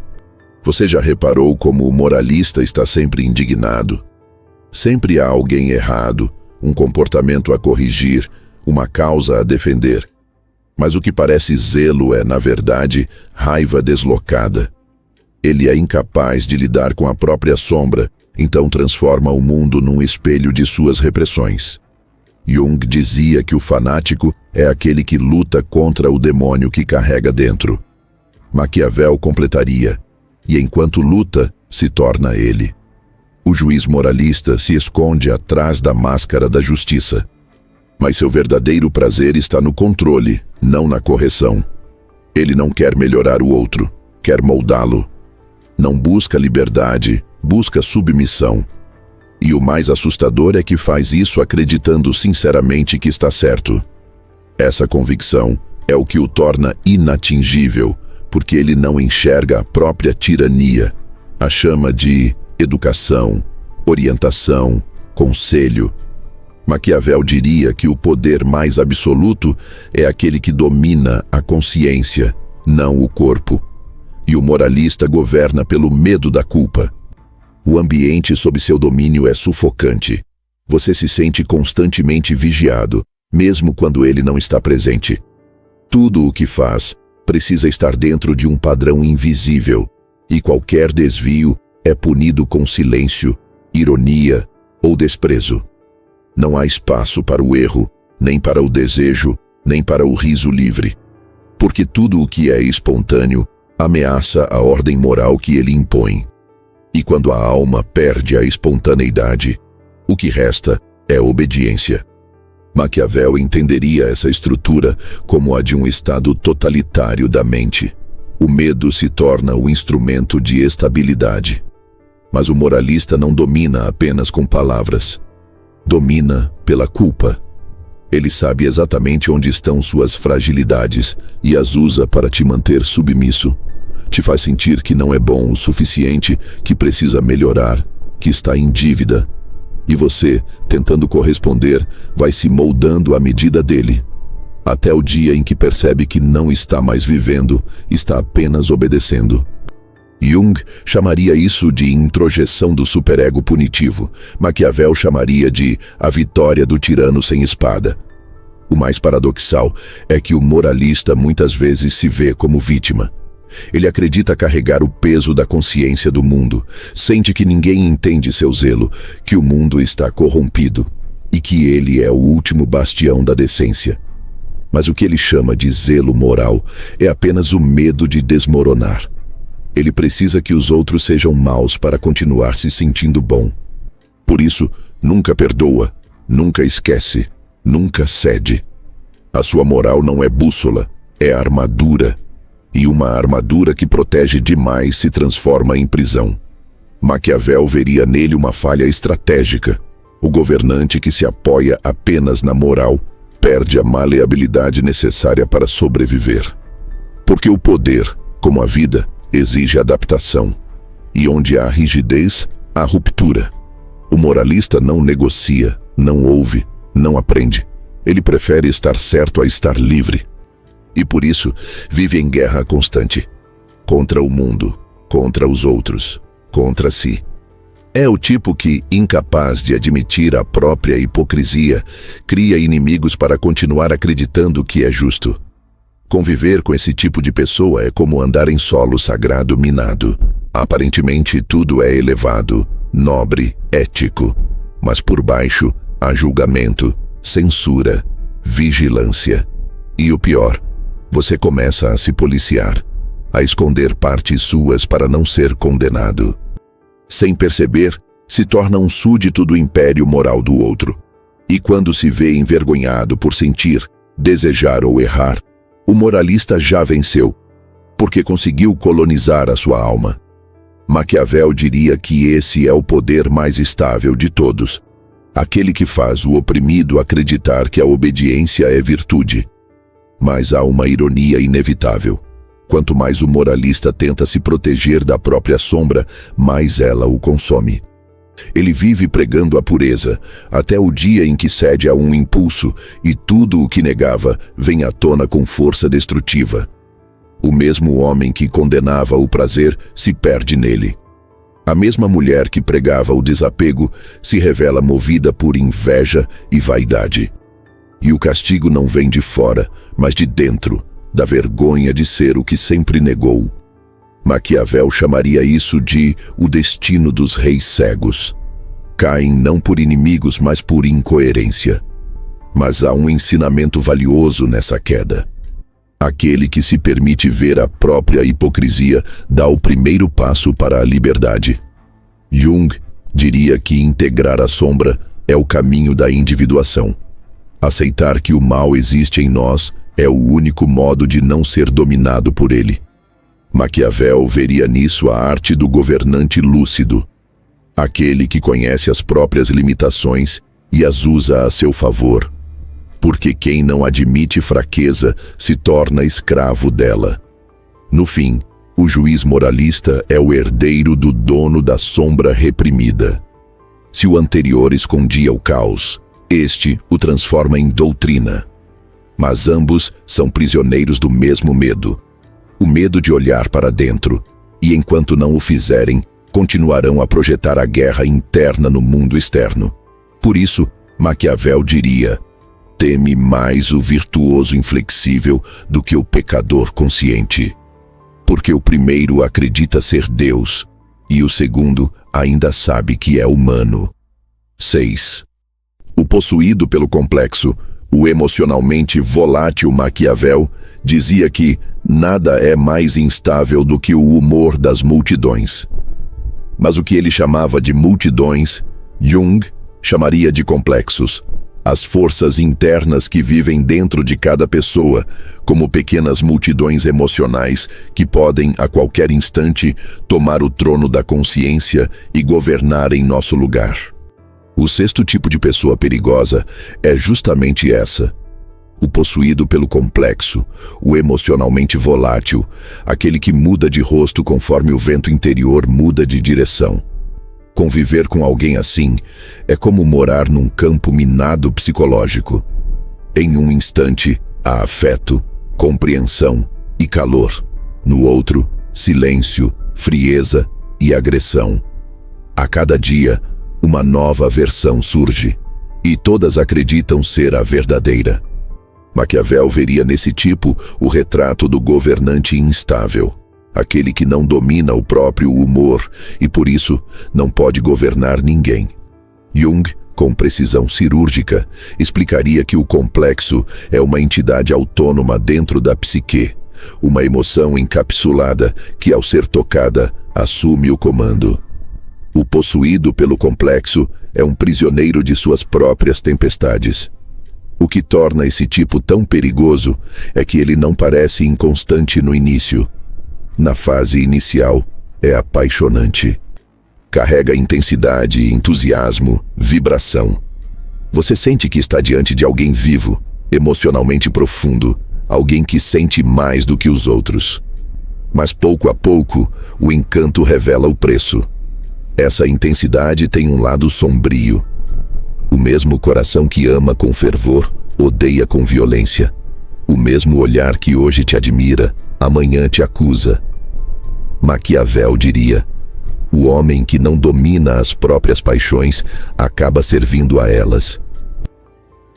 Você já reparou como o moralista está sempre indignado? Sempre há alguém errado, um comportamento a corrigir, uma causa a defender. Mas o que parece zelo é, na verdade, raiva deslocada. Ele é incapaz de lidar com a própria sombra, então transforma o mundo num espelho de suas repressões. Jung dizia que o fanático é aquele que luta contra o demônio que carrega dentro. Maquiavel completaria, e enquanto luta, se torna ele. O juiz moralista se esconde atrás da máscara da justiça. Mas seu verdadeiro prazer está no controle, não na correção. Ele não quer melhorar o outro, quer moldá-lo. Não busca liberdade, busca submissão. E o mais assustador é que faz isso acreditando sinceramente que está certo. Essa convicção é o que o torna inatingível, porque ele não enxerga a própria tirania, a chama de educação, orientação, conselho. Maquiavel diria que o poder mais absoluto é aquele que domina a consciência, não o corpo. E o moralista governa pelo medo da culpa. O ambiente sob seu domínio é sufocante. Você se sente constantemente vigiado, mesmo quando ele não está presente. Tudo o que faz precisa estar dentro de um padrão invisível, e qualquer desvio é punido com silêncio, ironia ou desprezo. Não há espaço para o erro, nem para o desejo, nem para o riso livre. Porque tudo o que é espontâneo ameaça a ordem moral que ele impõe. E quando a alma perde a espontaneidade, o que resta é obediência. Maquiavel entenderia essa estrutura como a de um estado totalitário da mente. O medo se torna o instrumento de estabilidade. Mas o moralista não domina apenas com palavras. Domina pela culpa. Ele sabe exatamente onde estão suas fragilidades e as usa para te manter submisso. Te faz sentir que não é bom o suficiente, que precisa melhorar, que está em dívida. E você, tentando corresponder, vai se moldando à medida dele. Até o dia em que percebe que não está mais vivendo, está apenas obedecendo. Jung chamaria isso de introjeção do superego punitivo. Maquiavel chamaria de a vitória do tirano sem espada. O mais paradoxal é que o moralista muitas vezes se vê como vítima. Ele acredita carregar o peso da consciência do mundo, sente que ninguém entende seu zelo, que o mundo está corrompido e que ele é o último bastião da decência. Mas o que ele chama de zelo moral é apenas o medo de desmoronar. Ele precisa que os outros sejam maus para continuar se sentindo bom. Por isso, nunca perdoa, nunca esquece, nunca cede. A sua moral não é bússola, é armadura. E uma armadura que protege demais se transforma em prisão. Maquiavel veria nele uma falha estratégica. O governante que se apoia apenas na moral perde a maleabilidade necessária para sobreviver. Porque o poder, como a vida, exige adaptação. E onde há rigidez, há ruptura. O moralista não negocia, não ouve, não aprende. Ele prefere estar certo a estar livre. E por isso, vive em guerra constante. Contra o mundo, contra os outros, contra si. É o tipo que, incapaz de admitir a própria hipocrisia, cria inimigos para continuar acreditando que é justo. Conviver com esse tipo de pessoa é como andar em solo sagrado minado. Aparentemente tudo é elevado, nobre, ético. Mas por baixo há julgamento, censura, vigilância. E o pior, você começa a se policiar, a esconder partes suas para não ser condenado. Sem perceber, se torna um súdito do império moral do outro. E quando se vê envergonhado por sentir, desejar ou errar, o moralista já venceu, porque conseguiu colonizar a sua alma. Maquiavel diria que esse é o poder mais estável de todos, aquele que faz o oprimido acreditar que a obediência é virtude. Mas há uma ironia inevitável. Quanto mais o moralista tenta se proteger da própria sombra, mais ela o consome. Ele vive pregando a pureza, até o dia em que cede a um impulso, e tudo o que negava vem à tona com força destrutiva. O mesmo homem que condenava o prazer se perde nele. A mesma mulher que pregava o desapego se revela movida por inveja e vaidade. E o castigo não vem de fora, mas de dentro, da vergonha de ser o que sempre negou. Maquiavel chamaria isso de o destino dos reis cegos. Caem não por inimigos, mas por incoerência. Mas há um ensinamento valioso nessa queda. Aquele que se permite ver a própria hipocrisia dá o primeiro passo para a liberdade. Jung diria que integrar a sombra é o caminho da individuação. Aceitar que o mal existe em nós é o único modo de não ser dominado por ele. Maquiavel veria nisso a arte do governante lúcido, aquele que conhece as próprias limitações e as usa a seu favor. Porque quem não admite fraqueza se torna escravo dela. No fim, o juiz moralista é o herdeiro do dono da sombra reprimida. Se o anterior escondia o caos, este o transforma em doutrina. Mas ambos são prisioneiros do mesmo medo. O medo de olhar para dentro, e enquanto não o fizerem, continuarão a projetar a guerra interna no mundo externo. Por isso, Maquiavel diria: teme mais o virtuoso inflexível do que o pecador consciente. Porque o primeiro acredita ser Deus, e o segundo ainda sabe que é humano. 6. O possuído pelo complexo, o emocionalmente volátil Maquiavel, dizia que nada é mais instável do que o humor das multidões. Mas o que ele chamava de multidões, Jung chamaria de complexos. As forças internas que vivem dentro de cada pessoa, como pequenas multidões emocionais que podem, a qualquer instante, tomar o trono da consciência e governar em nosso lugar. O sexto tipo de pessoa perigosa é justamente essa: o possuído pelo complexo, o emocionalmente volátil, aquele que muda de rosto conforme o vento interior muda de direção. Conviver com alguém assim é como morar num campo minado psicológico. Em um instante, há afeto, compreensão e calor. No outro, silêncio, frieza e agressão. A cada dia, uma nova versão surge, e todas acreditam ser a verdadeira. Maquiavel veria nesse tipo o retrato do governante instável, aquele que não domina o próprio humor e, por isso, não pode governar ninguém. Jung, com precisão cirúrgica, explicaria que o complexo é uma entidade autônoma dentro da psique, uma emoção encapsulada que, ao ser tocada, assume o comando. O possuído pelo complexo é um prisioneiro de suas próprias tempestades. O que torna esse tipo tão perigoso é que ele não parece inconstante no início. Na fase inicial, é apaixonante. Carrega intensidade, entusiasmo, vibração. Você sente que está diante de alguém vivo, emocionalmente profundo, alguém que sente mais do que os outros. Mas pouco a pouco, o encanto revela o preço. Essa intensidade tem um lado sombrio. O mesmo coração que ama com fervor, odeia com violência. O mesmo olhar que hoje te admira, amanhã te acusa. Maquiavel diria: o homem que não domina as próprias paixões acaba servindo a elas.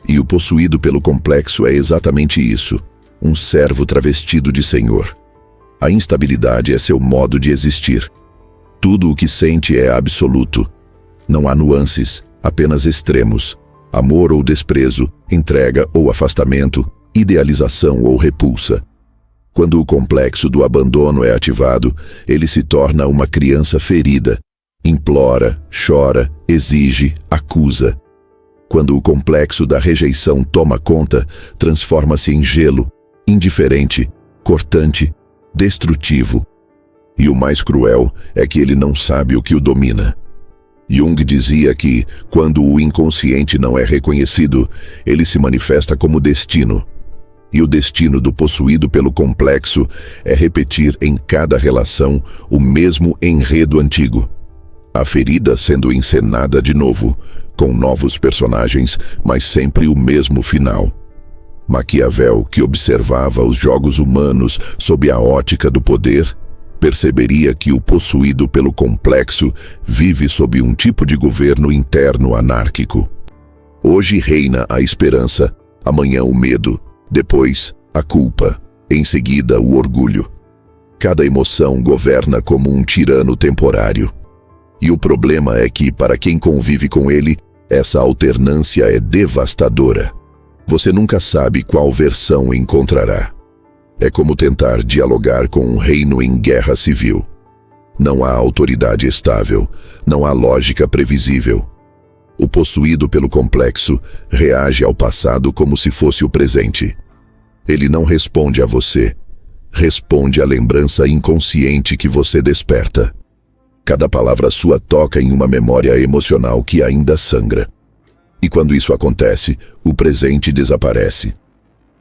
E o possuído pelo complexo é exatamente isso: um servo travestido de senhor. A instabilidade é seu modo de existir. Tudo o que sente é absoluto. Não há nuances, apenas extremos: amor ou desprezo, entrega ou afastamento, idealização ou repulsa. Quando o complexo do abandono é ativado, ele se torna uma criança ferida. Implora, chora, exige, acusa. Quando o complexo da rejeição toma conta, transforma-se em gelo, indiferente, cortante, destrutivo. E o mais cruel é que ele não sabe o que o domina. Jung dizia que, quando o inconsciente não é reconhecido, ele se manifesta como destino. E o destino do possuído pelo complexo é repetir em cada relação o mesmo enredo antigo. A ferida sendo encenada de novo, com novos personagens, mas sempre o mesmo final. Maquiavel, que observava os jogos humanos sob a ótica do poder, perceberia que o possuído pelo complexo vive sob um tipo de governo interno anárquico. Hoje reina a esperança, amanhã o medo, depois a culpa, em seguida o orgulho. Cada emoção governa como um tirano temporário. E o problema é que, para quem convive com ele, essa alternância é devastadora. Você nunca sabe qual versão encontrará. É como tentar dialogar com um reino em guerra civil. Não há autoridade estável, não há lógica previsível. O possuído pelo complexo reage ao passado como se fosse o presente. Ele não responde a você, responde à lembrança inconsciente que você desperta. Cada palavra sua toca em uma memória emocional que ainda sangra. E quando isso acontece, o presente desaparece.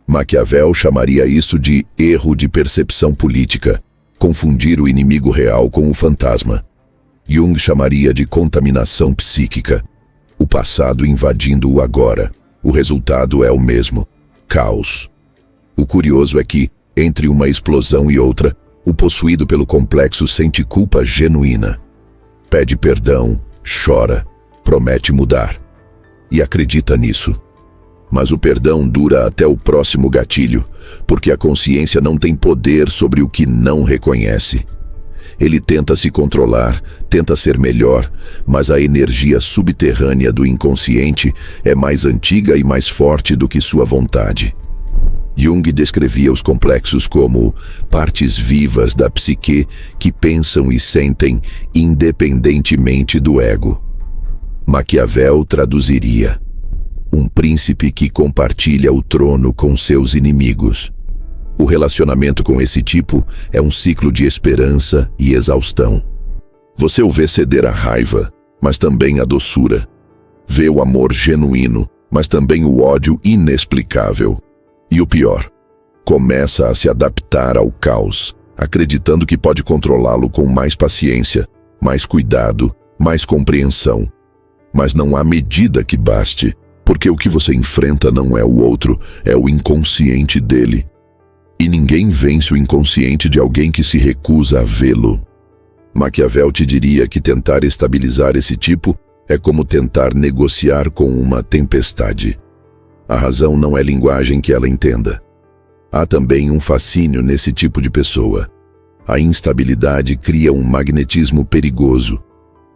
Maquiavel chamaria isso de erro de percepção política, confundir o inimigo real com o fantasma. Jung chamaria de contaminação psíquica, o passado invadindo o agora. O resultado é o mesmo: caos. O curioso é que, entre uma explosão e outra, o possuído pelo complexo sente culpa genuína. Pede perdão, chora, promete mudar. E acredita nisso. Mas o perdão dura até o próximo gatilho, porque a consciência não tem poder sobre o que não reconhece. Ele tenta se controlar, tenta ser melhor, mas a energia subterrânea do inconsciente é mais antiga e mais forte do que sua vontade. Jung descrevia os complexos como partes vivas da psique que pensam e sentem independentemente do ego. Maquiavel traduziria: um príncipe que compartilha o trono com seus inimigos. O relacionamento com esse tipo é um ciclo de esperança e exaustão. Você o vê ceder à raiva, mas também à doçura. Vê o amor genuíno, mas também o ódio inexplicável. E o pior, começa a se adaptar ao caos, acreditando que pode controlá-lo com mais paciência, mais cuidado, mais compreensão. Mas não há medida que baste, porque o que você enfrenta não é o outro, é o inconsciente dele. E ninguém vence o inconsciente de alguém que se recusa a vê-lo. Maquiavel te diria que tentar estabilizar esse tipo é como tentar negociar com uma tempestade. A razão não é linguagem que ela entenda. Há também um fascínio nesse tipo de pessoa. A instabilidade cria um magnetismo perigoso,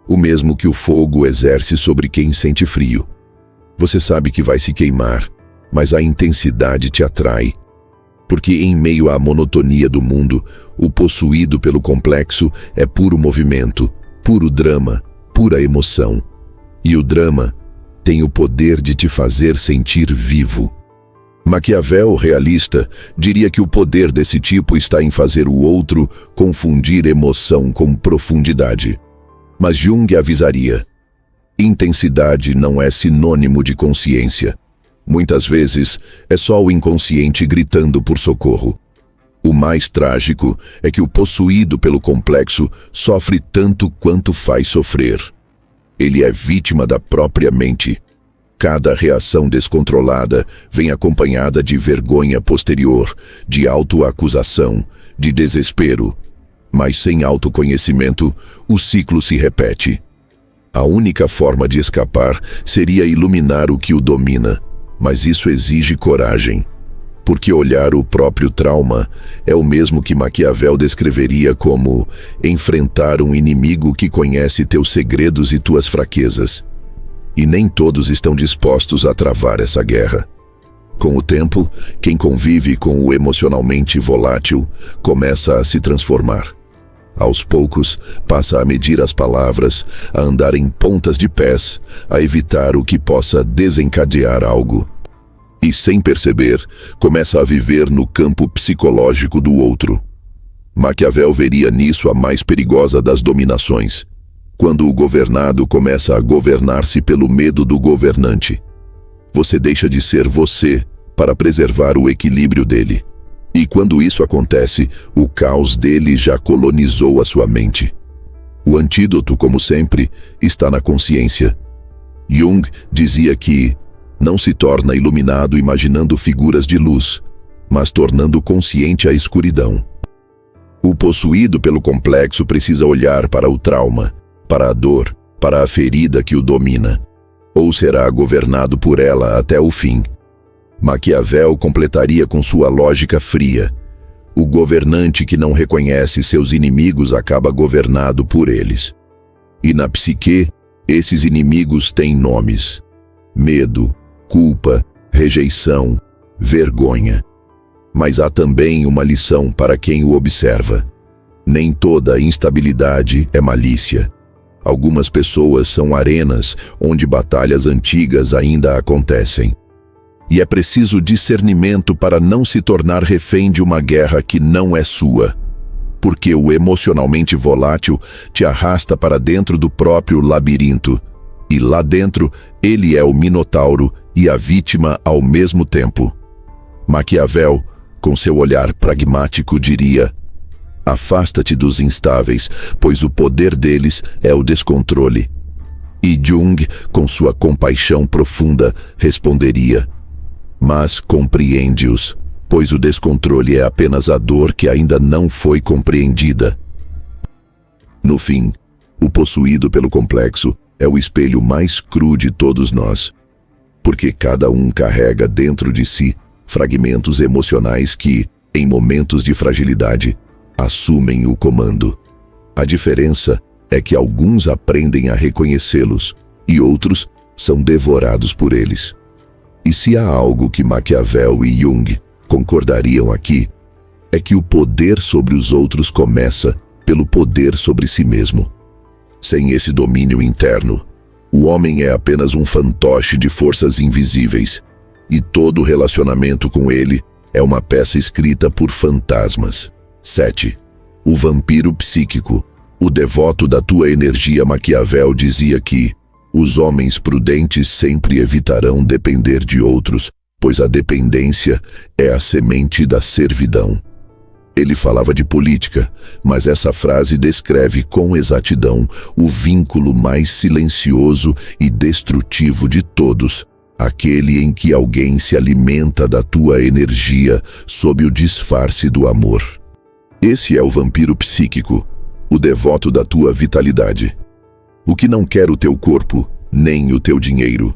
o mesmo que o fogo exerce sobre quem sente frio. Você sabe que vai se queimar, mas a intensidade te atrai. Porque em meio à monotonia do mundo, o possuído pelo complexo é puro movimento, puro drama, pura emoção. E o drama tem o poder de te fazer sentir vivo. Maquiavel, realista, diria que o poder desse tipo está em fazer o outro confundir emoção com profundidade. Mas Jung avisaria: intensidade não é sinônimo de consciência. Muitas vezes, é só o inconsciente gritando por socorro. O mais trágico é que o possuído pelo complexo sofre tanto quanto faz sofrer. Ele é vítima da própria mente. Cada reação descontrolada vem acompanhada de vergonha posterior, de autoacusação, de desespero. Mas sem autoconhecimento, o ciclo se repete. A única forma de escapar seria iluminar o que o domina, mas isso exige coragem. Porque olhar o próprio trauma é o mesmo que Maquiavel descreveria como enfrentar um inimigo que conhece teus segredos e tuas fraquezas. E nem todos estão dispostos a travar essa guerra. Com o tempo, quem convive com o emocionalmente volátil começa a se transformar. Aos poucos, passa a medir as palavras, a andar em pontas de pés, a evitar o que possa desencadear algo. E, sem perceber, começa a viver no campo psicológico do outro. Maquiavel veria nisso a mais perigosa das dominações, quando o governado começa a governar-se pelo medo do governante. Você deixa de ser você para preservar o equilíbrio dele. E quando isso acontece, o caos dele já colonizou a sua mente. O antídoto, como sempre, está na consciência. Jung dizia que não se torna iluminado imaginando figuras de luz, mas tornando consciente a escuridão. O possuído pelo complexo precisa olhar para o trauma, para a dor, para a ferida que o domina, ou será governado por ela até o fim. Maquiavel completaria com sua lógica fria: o governante que não reconhece seus inimigos acaba governado por eles. E na psique, esses inimigos têm nomes: medo, culpa, rejeição, vergonha. Mas há também uma lição para quem o observa. Nem toda instabilidade é malícia. Algumas pessoas são arenas onde batalhas antigas ainda acontecem. E é preciso discernimento para não se tornar refém de uma guerra que não é sua. Porque o emocionalmente volátil te arrasta para dentro do próprio labirinto. E lá dentro, ele é o minotauro e a vítima ao mesmo tempo. Maquiavel, com seu olhar pragmático, diria: afasta-te dos instáveis, pois o poder deles é o descontrole. E Jung, com sua compaixão profunda, responderia: mas compreende-os, pois o descontrole é apenas a dor que ainda não foi compreendida. No fim, o possuído pelo complexo é o espelho mais cru de todos nós, porque cada um carrega dentro de si fragmentos emocionais que, em momentos de fragilidade, assumem o comando. A diferença é que alguns aprendem a reconhecê-los e outros são devorados por eles. E se há algo que Maquiavel e Jung concordariam aqui é que o poder sobre os outros começa pelo poder sobre si mesmo. Sem esse domínio interno, o homem é apenas um fantoche de forças invisíveis, e todo relacionamento com ele é uma peça escrita por fantasmas. 7. O vampiro psíquico. O devoto da tua energia Maquiavel dizia que os homens prudentes sempre evitarão depender de outros, pois a dependência é a semente da servidão. Ele falava de política, mas essa frase descreve com exatidão o vínculo mais silencioso e destrutivo de todos, aquele em que alguém se alimenta da tua energia sob o disfarce do amor. Esse é o vampiro psíquico, o devoto da tua vitalidade. O que não quer o teu corpo, nem o teu dinheiro.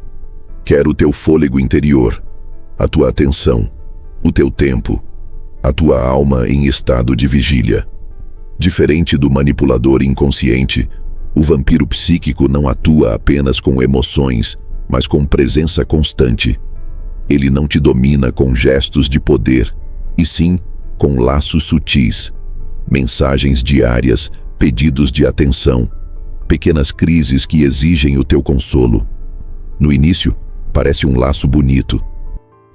Quer o teu fôlego interior, a tua atenção, o teu tempo, a tua alma em estado de vigília. Diferente do manipulador inconsciente, o vampiro psíquico não atua apenas com emoções, mas com presença constante. Ele não te domina com gestos de poder, e sim com laços sutis, mensagens diárias, pedidos de atenção, pequenas crises que exigem o teu consolo. No início, parece um laço bonito.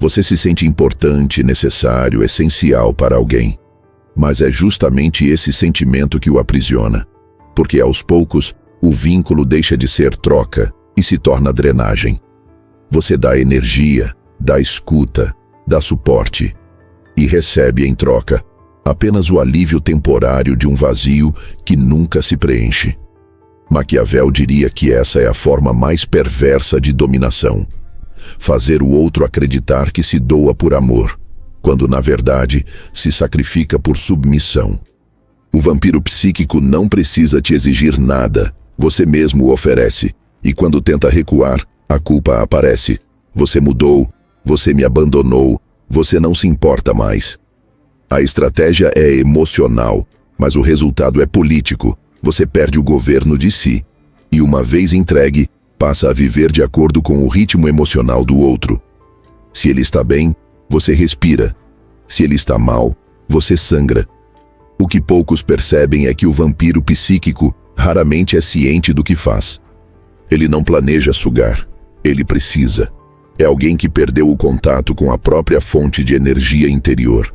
Você se sente importante, necessário, essencial para alguém. Mas é justamente esse sentimento que o aprisiona, porque aos poucos o vínculo deixa de ser troca e se torna drenagem. Você dá energia, dá escuta, dá suporte e recebe em troca apenas o alívio temporário de um vazio que nunca se preenche. Maquiavel diria que essa é a forma mais perversa de dominação. Fazer o outro acreditar que se doa por amor, quando na verdade se sacrifica por submissão. O vampiro psíquico não precisa te exigir nada, você mesmo o oferece, e quando tenta recuar, a culpa aparece. Você mudou, você me abandonou, você não se importa mais. A estratégia é emocional, mas o resultado é político. Você perde o governo de si, e uma vez entregue, passa a viver de acordo com o ritmo emocional do outro. Se ele está bem, você respira. Se ele está mal, você sangra. O que poucos percebem é que o vampiro psíquico raramente é ciente do que faz. Ele não planeja sugar, ele precisa. É alguém que perdeu o contato com a própria fonte de energia interior.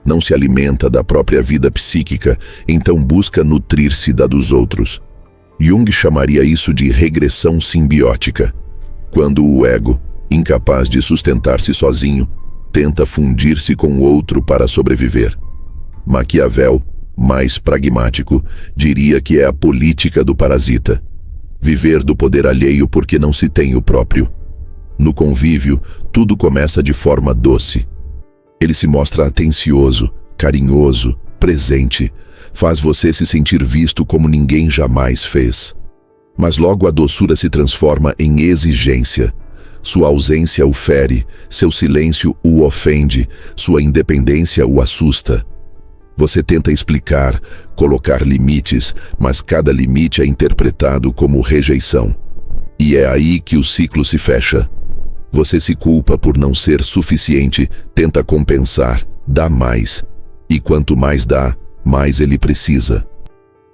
Não se alimenta da própria vida psíquica, então busca nutrir-se da dos outros. Jung chamaria isso de regressão simbiótica, quando o ego, incapaz de sustentar-se sozinho, tenta fundir-se com o outro para sobreviver. Maquiavel, mais pragmático, diria que é a política do parasita. Viver do poder alheio porque não se tem o próprio. No convívio, tudo começa de forma doce. Ele se mostra atencioso, carinhoso, presente, faz você se sentir visto como ninguém jamais fez. Mas logo a doçura se transforma em exigência. Sua ausência o fere, seu silêncio o ofende, sua independência o assusta. Você tenta explicar, colocar limites, mas cada limite é interpretado como rejeição. E é aí que o ciclo se fecha. Você se culpa por não ser suficiente, tenta compensar, dá mais. E quanto mais dá, mais ele precisa.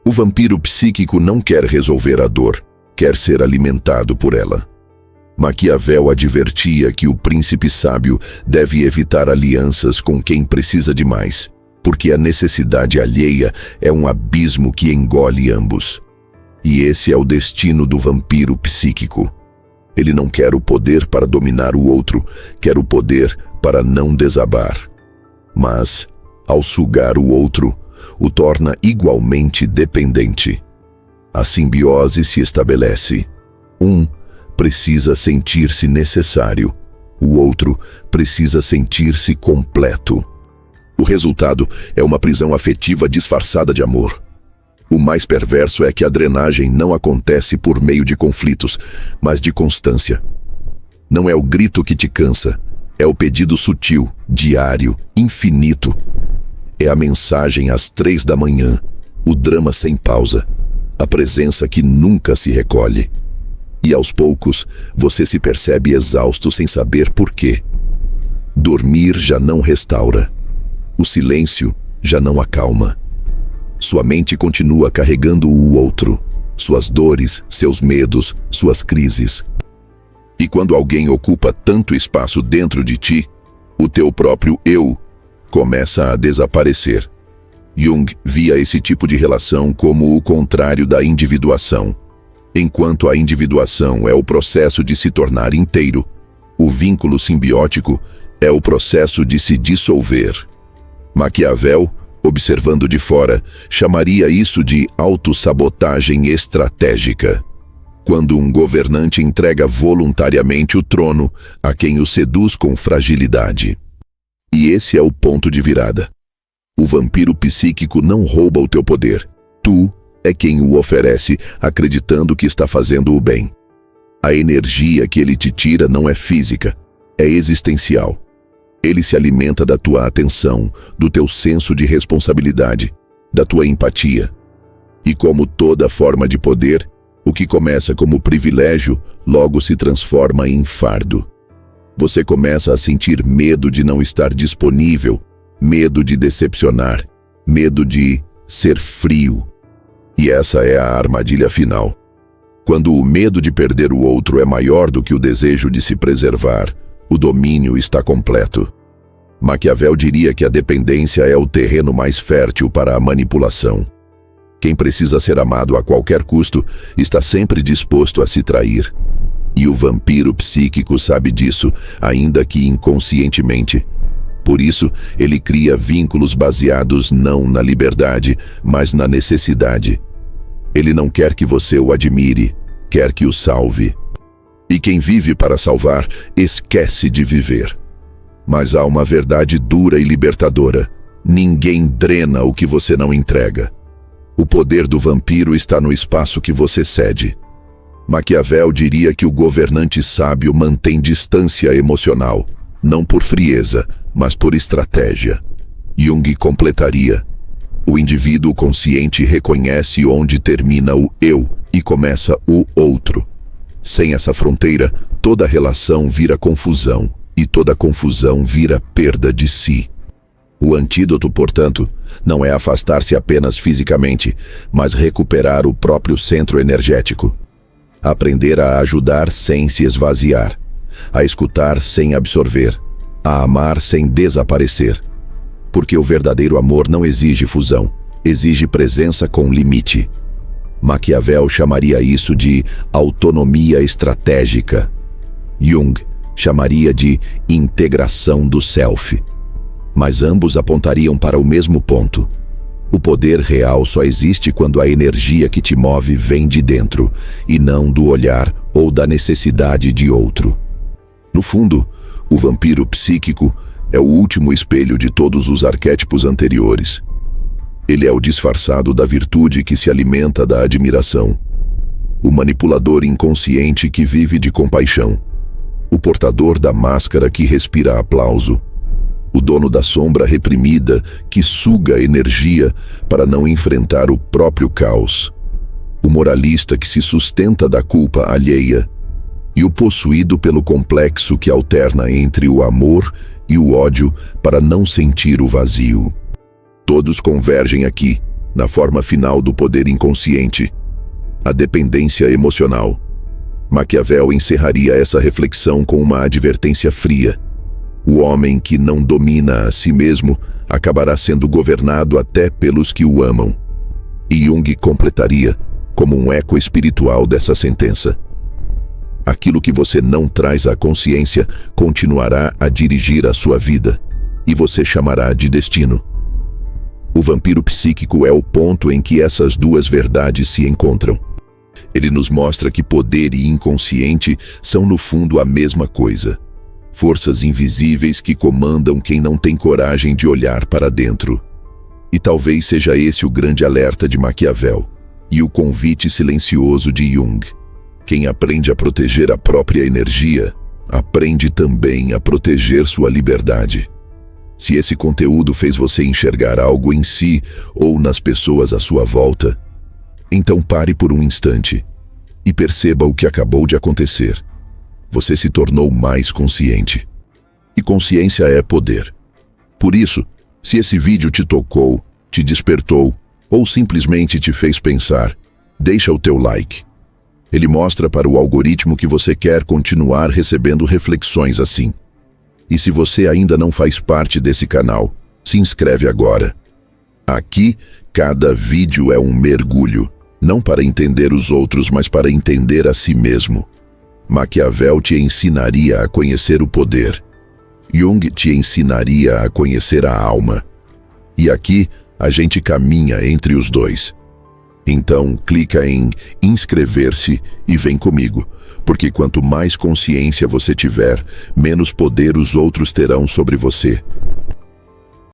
O vampiro psíquico não quer resolver a dor, quer ser alimentado por ela. Maquiavel advertia que o príncipe sábio deve evitar alianças com quem precisa de mais, porque a necessidade alheia é um abismo que engole ambos. E esse é o destino do vampiro psíquico. Ele não quer o poder para dominar o outro, quer o poder para não desabar. Mas, ao sugar o outro, o torna igualmente dependente. A simbiose se estabelece. Um precisa sentir-se necessário, o outro precisa sentir-se completo. O resultado é uma prisão afetiva disfarçada de amor. O mais perverso é que a drenagem não acontece por meio de conflitos, mas de constância. Não é o grito que te cansa, é o pedido sutil, diário, infinito. É a mensagem às 3 da manhã, o drama sem pausa, a presença que nunca se recolhe. E aos poucos, você se percebe exausto sem saber por quê. Dormir já não restaura. O silêncio já não acalma. Sua mente continua carregando o outro, suas dores, seus medos, suas crises. E quando alguém ocupa tanto espaço dentro de ti, o teu próprio eu começa a desaparecer. Jung via esse tipo de relação como o contrário da individuação. Enquanto a individuação é o processo de se tornar inteiro, o vínculo simbiótico é o processo de se dissolver. Maquiavel, observando de fora, chamaria isso de autossabotagem estratégica. Quando um governante entrega voluntariamente o trono a quem o seduz com fragilidade. E esse é o ponto de virada. O vampiro psíquico não rouba o teu poder. Tu é quem o oferece, acreditando que está fazendo o bem. A energia que ele te tira não é física, é existencial. Ele se alimenta da tua atenção, do teu senso de responsabilidade, da tua empatia. E como toda forma de poder, o que começa como privilégio, logo se transforma em fardo. Você começa a sentir medo de não estar disponível, medo de decepcionar, medo de ser frio. E essa é a armadilha final. Quando o medo de perder o outro é maior do que o desejo de se preservar, o domínio está completo. Maquiavel diria que a dependência é o terreno mais fértil para a manipulação. Quem precisa ser amado a qualquer custo está sempre disposto a se trair. E o vampiro psíquico sabe disso, ainda que inconscientemente. Por isso, ele cria vínculos baseados não na liberdade, mas na necessidade. Ele não quer que você o admire, quer que o salve. E quem vive para salvar, esquece de viver. Mas há uma verdade dura e libertadora. Ninguém drena o que você não entrega. O poder do vampiro está no espaço que você cede. Maquiavel diria que o governante sábio mantém distância emocional, não por frieza, mas por estratégia. Jung completaria: o indivíduo consciente reconhece onde termina o eu e começa o outro. Sem essa fronteira, toda relação vira confusão, e toda confusão vira perda de si. O antídoto, portanto, não é afastar-se apenas fisicamente, mas recuperar o próprio centro energético. Aprender a ajudar sem se esvaziar, a escutar sem absorver, a amar sem desaparecer. Porque o verdadeiro amor não exige fusão, exige presença com limite. Maquiavel chamaria isso de autonomia estratégica. Jung chamaria de integração do self. Mas ambos apontariam para o mesmo ponto. O poder real só existe quando a energia que te move vem de dentro, e não do olhar ou da necessidade de outro. No fundo, o vampiro psíquico é o último espelho de todos os arquétipos anteriores. Ele é o disfarçado da virtude que se alimenta da admiração. O manipulador inconsciente que vive de compaixão. O portador da máscara que respira aplauso. O dono da sombra reprimida que suga energia para não enfrentar o próprio caos. O moralista que se sustenta da culpa alheia. E o possuído pelo complexo que alterna entre o amor e o ódio para não sentir o vazio. Todos convergem aqui, na forma final do poder inconsciente, a dependência emocional. Maquiavel encerraria essa reflexão com uma advertência fria. O homem que não domina a si mesmo acabará sendo governado até pelos que o amam. E Jung completaria, como um eco espiritual dessa sentença: aquilo que você não traz à consciência continuará a dirigir a sua vida, e você chamará de destino. O vampiro psíquico é o ponto em que essas duas verdades se encontram. Ele nos mostra que poder e inconsciente são no fundo a mesma coisa. Forças invisíveis que comandam quem não tem coragem de olhar para dentro. E talvez seja esse o grande alerta de Maquiavel e o convite silencioso de Jung. Quem aprende a proteger a própria energia, aprende também a proteger sua liberdade. Se esse conteúdo fez você enxergar algo em si ou nas pessoas à sua volta, então pare por um instante e perceba o que acabou de acontecer. Você se tornou mais consciente. E consciência é poder. Por isso, se esse vídeo te tocou, te despertou ou simplesmente te fez pensar, deixa o teu like. Ele mostra para o algoritmo que você quer continuar recebendo reflexões assim. E se você ainda não faz parte desse canal, se inscreve agora. Aqui, cada vídeo é um mergulho, não para entender os outros, mas para entender a si mesmo. Maquiavel te ensinaria a conhecer o poder. Jung te ensinaria a conhecer a alma. E aqui, a gente caminha entre os dois. Então, clica em inscrever-se e vem comigo, porque quanto mais consciência você tiver, menos poder os outros terão sobre você.